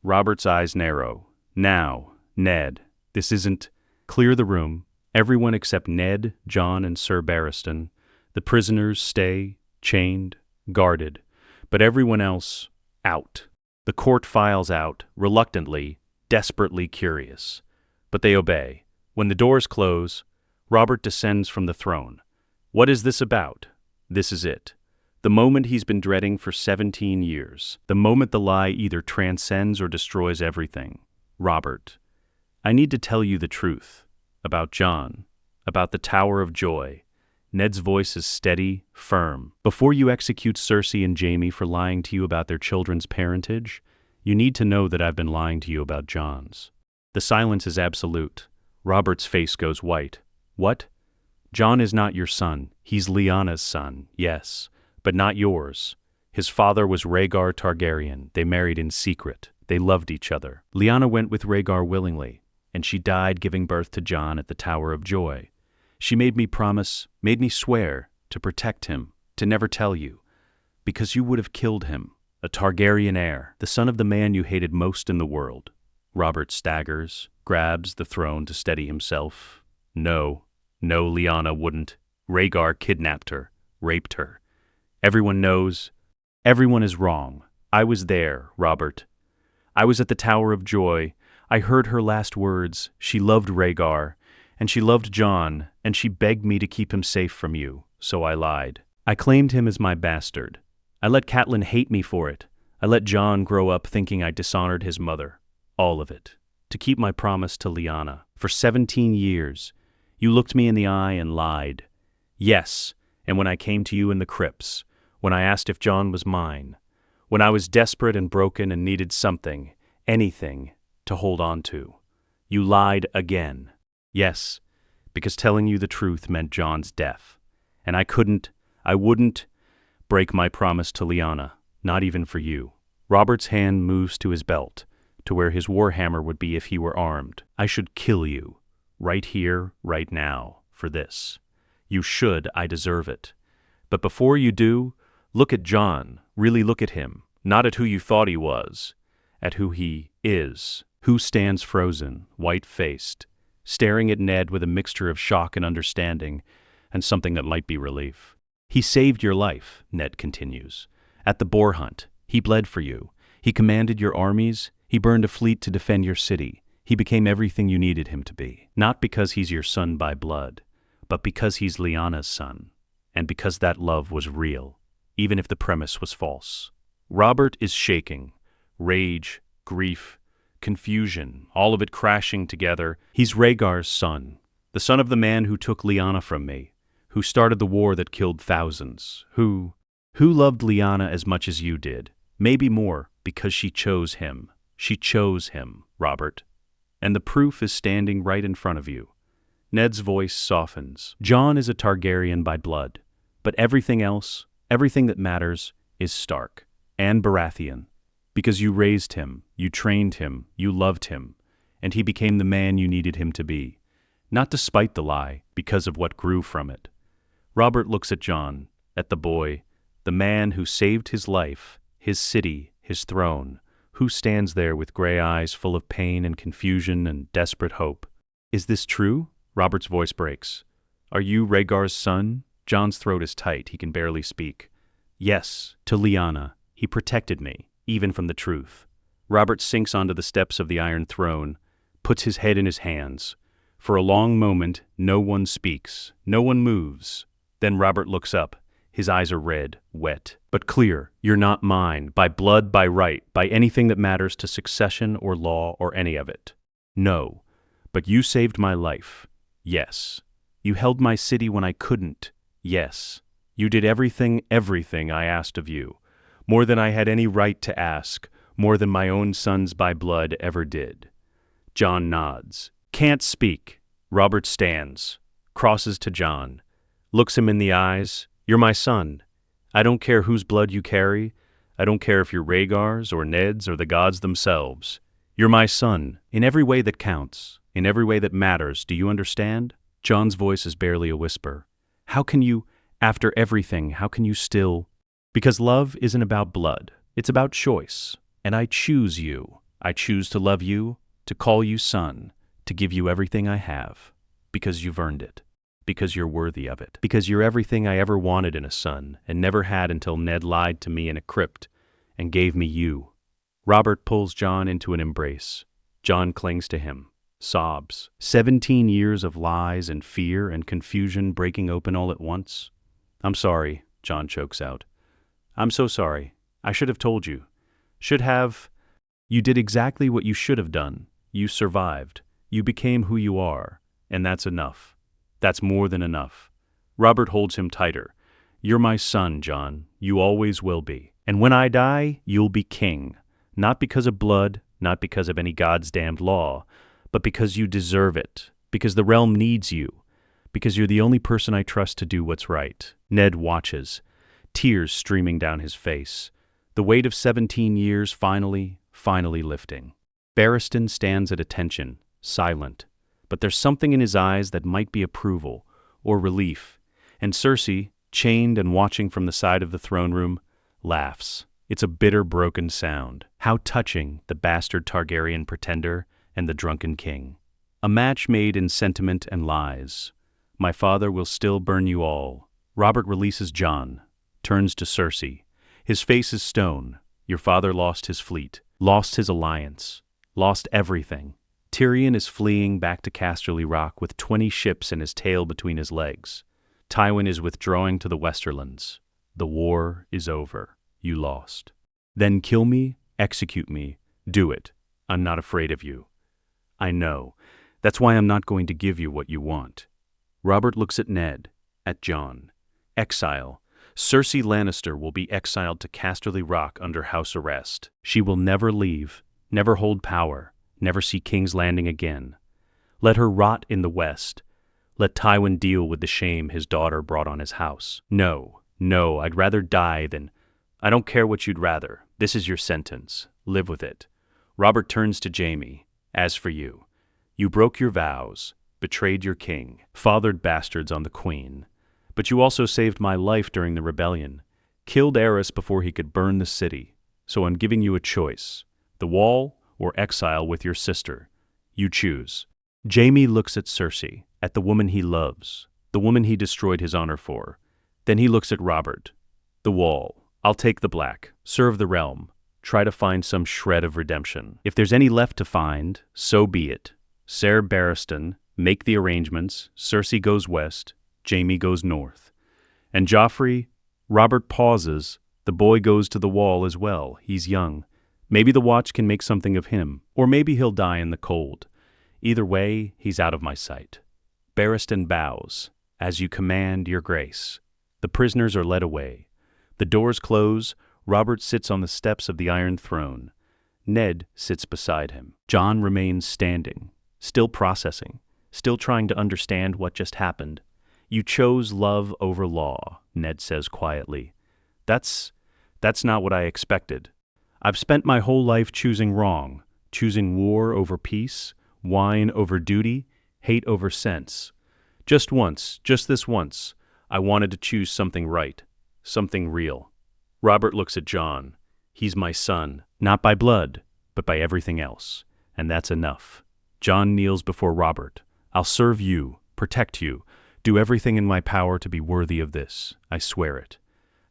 Robert's eyes narrow. Now, Ned, this isn't... Clear the room. Everyone except Ned, Jon, and Sir Barristan. The prisoners stay, chained, guarded. But everyone else, out. The court files out, reluctantly, desperately curious. But they obey. When the doors close, Robert descends from the throne. What is this about? This is it. The moment he's been dreading for 17 years. The moment the lie either transcends or destroys everything. Robert, I need to tell you the truth. About Jon. About the Tower of Joy. Ned's voice is steady, firm. Before you execute Cersei and Jaime for lying to you about their children's parentage, you need to know that I've been lying to you about Jon's. The silence is absolute. Robert's face goes white. What? Jon is not your son. He's Lyanna's son, yes, but not yours. His father was Rhaegar Targaryen. They married in secret. They loved each other. Lyanna went with Rhaegar willingly, and she died giving birth to Jon at the Tower of Joy. She made me promise, made me swear, to protect him, to never tell you, because you would have killed him, a Targaryen heir, the son of the man you hated most in the world. Robert staggers, grabs the throne to steady himself. No, Lyanna wouldn't. Rhaegar kidnapped her, raped her. Everyone knows. Everyone is wrong. I was there, Robert. I was at the Tower of Joy. I heard her last words. She loved Rhaegar, and she loved Jon, and she begged me to keep him safe from you, so I lied. I claimed him as my bastard. I let Catelyn hate me for it. I let Jon grow up thinking I dishonored his mother. All of it. To keep my promise to Lyanna. For 17 years, you looked me in the eye and lied. Yes, and when I came to you in the crypts, when I asked if Jon was mine, when I was desperate and broken and needed something, anything, to hold on to, you lied again. Yes, because telling you the truth meant Jon's death. And I wouldn't break my promise to Lyanna, not even for you. Robert's hand moves to his belt, to where his warhammer would be if he were armed. I should kill you, right here, right now, for this. You should, I deserve it. But before you do, look at Jon, really look at him, not at who you thought he was, at who he is, who stands frozen, white-faced, staring at Ned with a mixture of shock and understanding, and something that might be relief. He saved your life, Ned continues. At the boar hunt, he bled for you. He commanded your armies. He burned a fleet to defend your city. He became everything you needed him to be. Not because he's your son by blood, but because he's Lyanna's son, and because that love was real, even if the premise was false. Robert is shaking. Rage, grief, confusion, all of it crashing together. He's Rhaegar's son, the son of the man who took Lyanna from me, who started the war that killed thousands, who loved Lyanna as much as you did, maybe more, because she chose him. She chose him, Robert. and the proof is standing right in front of you. Ned's voice softens. Jon is a Targaryen by blood, but everything else, everything that matters, is Stark and Baratheon. Because you raised him, you trained him, you loved him, and he became the man you needed him to be. Not despite the lie, because of what grew from it. Robert looks at Jon, at the boy, the man who saved his life, his city, his throne, who stands there with gray eyes full of pain and confusion and desperate hope. Is this true? Robert's voice breaks. Are you Rhaegar's son? Jon's throat is tight, he can barely speak. Yes, to Lyanna. He protected me, even from the truth. Robert sinks onto the steps of the Iron Throne, puts his head in his hands. For a long moment, no one speaks, no one moves. Then Robert looks up. His eyes are red, wet, but clear. You're not mine, by blood, by right, by anything that matters to succession or law or any of it. No, but you saved my life. Yes. You held my city when I couldn't. Yes. You did everything I asked of you. More than I had any right to ask, more than my own sons by blood ever did. Jon nods. Can't speak. Robert stands, crosses to Jon, looks him in the eyes. You're my son. I don't care whose blood you carry. I don't care if you're Rhaegar's or Ned's or the gods themselves. You're my son, in every way that counts, in every way that matters. Do you understand? Jon's voice is barely a whisper. How can you, after everything, how can you still? Because love isn't about blood. It's about choice. And I choose you. I choose to love you, to call you son, to give you everything I have. Because you've earned it. Because you're worthy of it. Because you're everything I ever wanted in a son and never had until Ned lied to me in a crypt and gave me you. Robert pulls Jon into an embrace. Jon clings to him, sobs. 17 years of lies and fear and confusion breaking open all at once. I'm sorry, Jon chokes out. I'm so sorry. I should have told you. Should have. You did exactly what you should have done. You survived. You became who you are. And that's enough. That's more than enough. Robert holds him tighter. You're my son, Jon. You always will be. And when I die, you'll be king. Not because of blood, not because of any God's damned law, but because you deserve it. Because the realm needs you. Because you're the only person I trust to do what's right. Ned watches, tears streaming down his face. The weight of 17 years finally lifting. Barristan stands at attention, silent. But there's something in his eyes that might be approval or relief, and Cersei, chained and watching from the side of the throne room, laughs. It's a bitter, broken sound. How touching, the bastard Targaryen pretender and the drunken king. A match made in sentiment and lies. My father will still burn you all. Robert releases Jon, turns to Cersei. His face is stone. Your father lost his fleet, lost his alliance, lost everything. Tyrion is fleeing back to Casterly Rock with 20 ships and his tail between his legs. Tywin is withdrawing to the Westerlands. The war is over. You lost. Then kill me, execute me. Do it. I'm not afraid of you. I know. That's why I'm not going to give you what you want. Robert looks at Ned, at Jon. Exile. Cersei Lannister will be exiled to Casterly Rock under house arrest. She will never leave, never hold power. Never see King's Landing again. Let her rot in the West. Let Tywin deal with the shame his daughter brought on his house. No, I'd rather die than... I don't care what you'd rather. This is your sentence. Live with it. Robert turns to Jaime. As for you, you broke your vows, betrayed your king, fathered bastards on the queen. But you also saved my life during the rebellion, killed Aerys before he could burn the city. So I'm giving you a choice. The Wall or exile with your sister. You choose. Jaime looks at Cersei, at the woman he loves, the woman he destroyed his honor for. Then he looks at Robert. The Wall. I'll take the black. Serve the realm. Try to find some shred of redemption. If there's any left to find, so be it. Ser Barristan, make the arrangements. Cersei goes west. Jaime goes north. And Joffrey, Robert pauses. The boy goes to the Wall as well. He's young. Maybe the Watch can make something of him, or maybe he'll die in the cold. Either way, he's out of my sight. Barristan bows. As you command, your grace. The prisoners are led away. The doors close. Robert sits on the steps of the Iron Throne. Ned sits beside him. Jon remains standing, still processing, still trying to understand what just happened. You chose love over law, Ned says quietly. That's not what I expected. I've spent my whole life choosing wrong, choosing war over peace, wine over duty, hate over sense. Just once, just this once, I wanted to choose something right, something real. Robert looks at Jon. He's my son, not by blood, but by everything else. And that's enough. Jon kneels before Robert. I'll serve you, protect you, do everything in my power to be worthy of this. I swear it.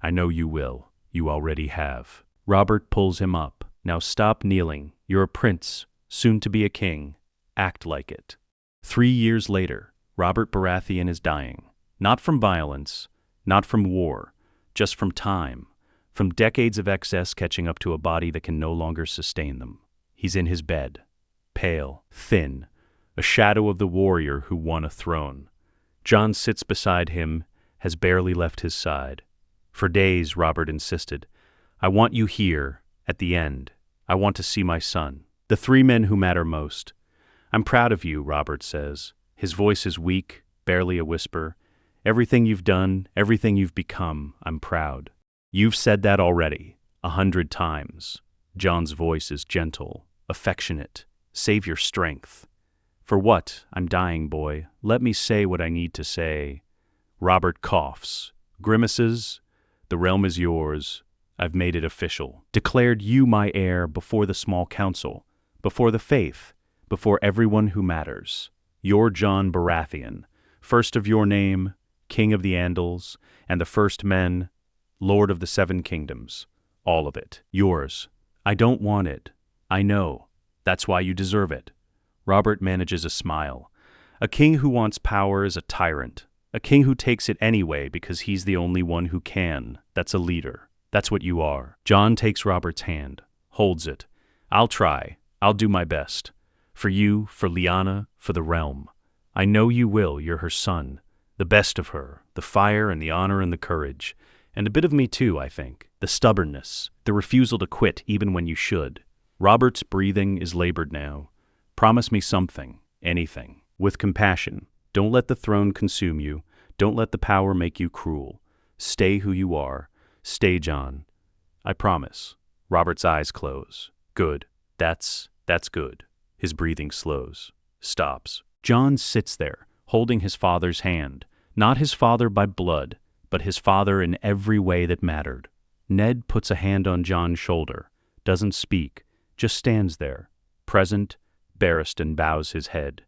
I know you will. You already have. Robert pulls him up. Now stop kneeling. You're a prince, soon to be a king. Act like it. 3 years later, Robert Baratheon is dying. Not from violence, not from war, just from time. From decades of excess catching up to a body that can no longer sustain them. He's in his bed, pale, thin, a shadow of the warrior who won a throne. Jon sits beside him, has barely left his side. For days, Robert insisted, I want you here, at the end. I want to see my son, the 3 men who matter most. I'm proud of you, Robert says. His voice is weak, barely a whisper. Everything you've done, everything you've become, I'm proud. You've said that already, 100 times. Jon's voice is gentle, affectionate. Save your strength. For what? I'm dying, boy. Let me say what I need to say. Robert coughs. Grimaces. The realm is yours. I've made it official. Declared you my heir before the small council, before the faith, before everyone who matters. You're Jon Baratheon, first of your name, king of the Andals, and the first men, Lord of the 7 kingdoms, all of it, yours. I don't want it. I know. That's why you deserve it. Robert manages a smile. A king who wants power is a tyrant. A king who takes it anyway because he's the only one who can. That's a leader. That's what you are. Jon takes Robert's hand, holds it. I'll try. I'll do my best. For you, for Lyanna, for the realm. I know you will. You're her son. The best of her. The fire and the honor and the courage. And a bit of me too, I think. The stubbornness, the refusal to quit even when you should. Robert's breathing is labored now. Promise me something, anything. With compassion. Don't let the throne consume you. Don't let the power make you cruel. Stay who you are. Stay, Jon. I promise. Robert's eyes close. Good. That's good. His breathing slows. Stops. Jon sits there, holding his father's hand. Not his father by blood, but his father in every way that mattered. Ned puts a hand on Jon's shoulder, doesn't speak, just stands there, present, embarrassed, and bows his head.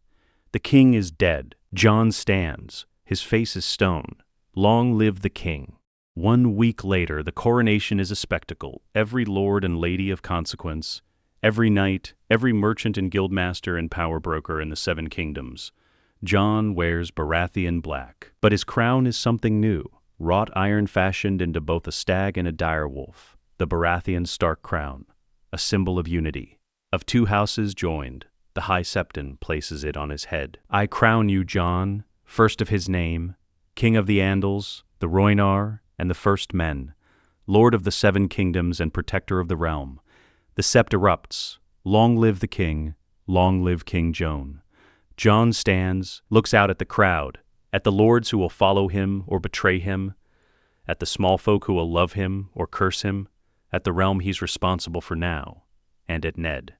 The king is dead. Jon stands. His face is stone. Long live the king. 1 week later, the coronation is a spectacle. Every lord and lady of consequence, every knight, every merchant and guildmaster and power broker in the 7 kingdoms. Jon wears Baratheon black, but his crown is something new. Wrought iron fashioned into both a stag and a direwolf, the Baratheon Stark crown, a symbol of unity, of 2 houses joined. The High Septon places it on his head. I crown you, Jon, first of his name, king of the Andals, the Rhaegar, and the first men, lord of the 7 kingdoms and protector of the realm. The sept erupts. Long live the king, long live King Jon. Jon stands, looks out at the crowd, at the lords who will follow him or betray him, at the small folk who will love him or curse him, at the realm he's responsible for now, and at Ned,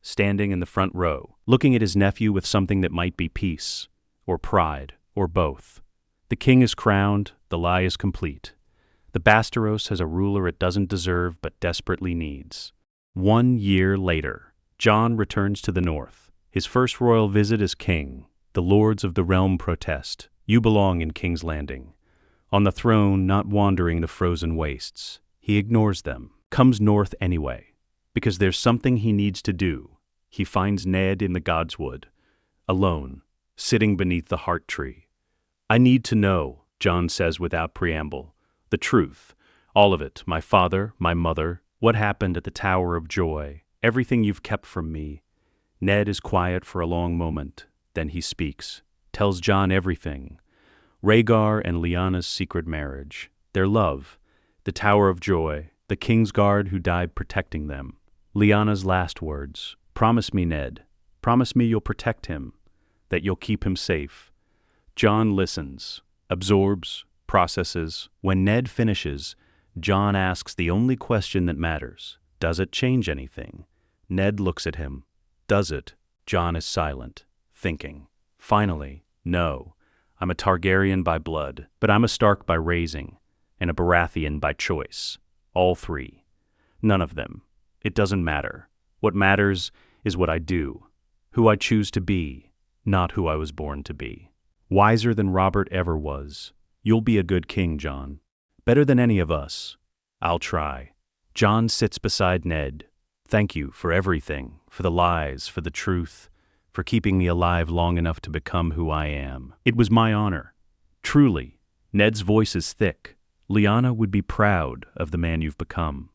standing in the front row, looking at his nephew with something that might be peace, or pride, or both. The king is crowned, the lie is complete. The Basteros has a ruler it doesn't deserve but desperately needs. 1 year later, Jon returns to the north. His first royal visit as king. The lords of the realm protest. You belong in King's Landing. On the throne, not wandering the frozen wastes. He ignores them, comes north anyway, because there's something he needs to do. He finds Ned in the Godswood, alone, sitting beneath the heart tree. I need to know, Jon says without preamble, the truth, all of it, my father, my mother, what happened at the Tower of Joy, everything you've kept from me. Ned is quiet for a long moment. Then he speaks, tells Jon everything. Rhaegar and Lyanna's secret marriage, their love, the Tower of Joy, the King's Guard who died protecting them. Lyanna's last words. Promise me, Ned. Promise me you'll protect him, that you'll keep him safe. Jon listens, absorbs, processes. When Ned finishes, Jon asks the only question that matters. Does it change anything? Ned looks at him. Does it? Jon is silent, thinking. Finally, no. I'm a Targaryen by blood, but I'm a Stark by raising, and a Baratheon by choice. All three. None of them. It doesn't matter. What matters is what I do, who I choose to be, not who I was born to be. Wiser than Robert ever was. You'll be a good king, Jon. Better than any of us. I'll try. Jon sits beside Ned. Thank you for everything, for the lies, for the truth, for keeping me alive long enough to become who I am. It was my honor. Truly. Ned's voice is thick. Lyanna would be proud of the man you've become,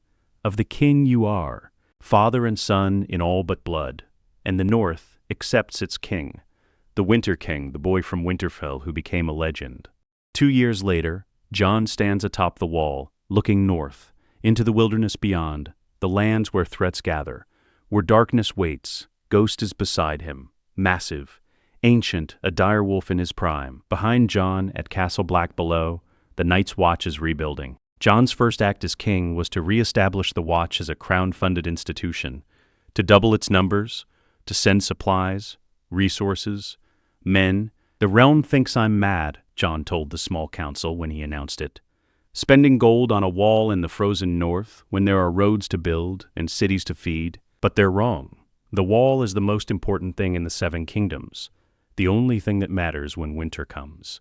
of the king you are, father and son in all but blood, and the North accepts its king, the Winter King, the boy from Winterfell who became a legend. 2 years later, Jon stands atop the wall, looking north, into the wilderness beyond, the lands where threats gather, where darkness waits. Ghost is beside him, massive, ancient, a direwolf in his prime. Behind Jon, at Castle Black below, the Night's Watch is rebuilding. Jon's first act as king was to re-establish the Watch as a crown-funded institution, to double its numbers, to send supplies, resources, men. The realm thinks I'm mad, Jon told the small council when he announced it. Spending gold on a wall in the frozen north when there are roads to build and cities to feed. But they're wrong. The wall is the most important thing in the Seven Kingdoms, the only thing that matters when winter comes.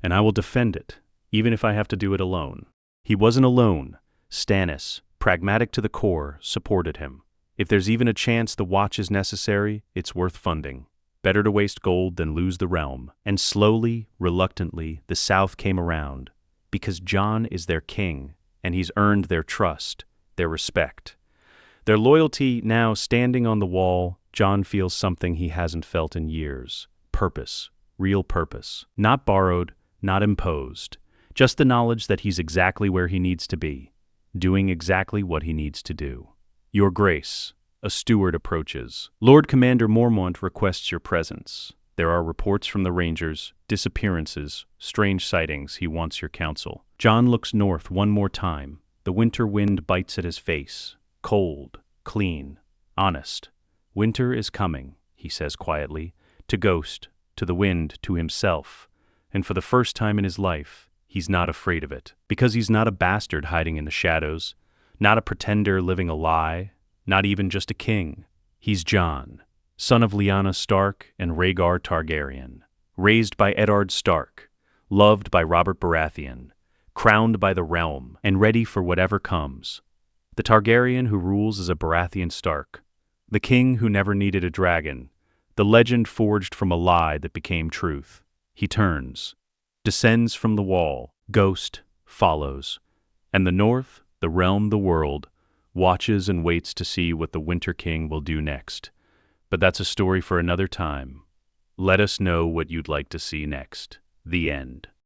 And I will defend it, even if I have to do it alone. He wasn't alone. Stannis, pragmatic to the core, supported him. If there's even a chance the Watch is necessary, it's worth funding. Better to waste gold than lose the realm. And slowly, reluctantly, the South came around, because Jon is their king, and he's earned their trust, their respect. Their loyalty now standing on the wall, Jon feels something he hasn't felt in years. Purpose, real purpose. Not borrowed, not imposed. Just the knowledge that he's exactly where he needs to be, doing exactly what he needs to do. Your Grace, a steward approaches. Lord Commander Mormont requests your presence. There are reports from the Rangers, disappearances, strange sightings. He wants your counsel. Jon looks north one more time. The winter wind bites at his face. Cold, clean, honest. Winter is coming, he says quietly, to Ghost, to the wind, to himself. And for the first time in his life, he's not afraid of it. Because he's not a bastard hiding in the shadows, not a pretender living a lie, not even just a king. He's Jon, son of Lyanna Stark and Rhaegar Targaryen, raised by Eddard Stark, loved by Robert Baratheon, crowned by the realm, and ready for whatever comes. The Targaryen who rules as a Baratheon Stark, the king who never needed a dragon, the legend forged from a lie that became truth. He turns, descends from the wall, Ghost follows, and the North, the realm, the world, watches and waits to see what the Winter King will do next. But that's a story for another time. Let us know what you'd like to see next. The end.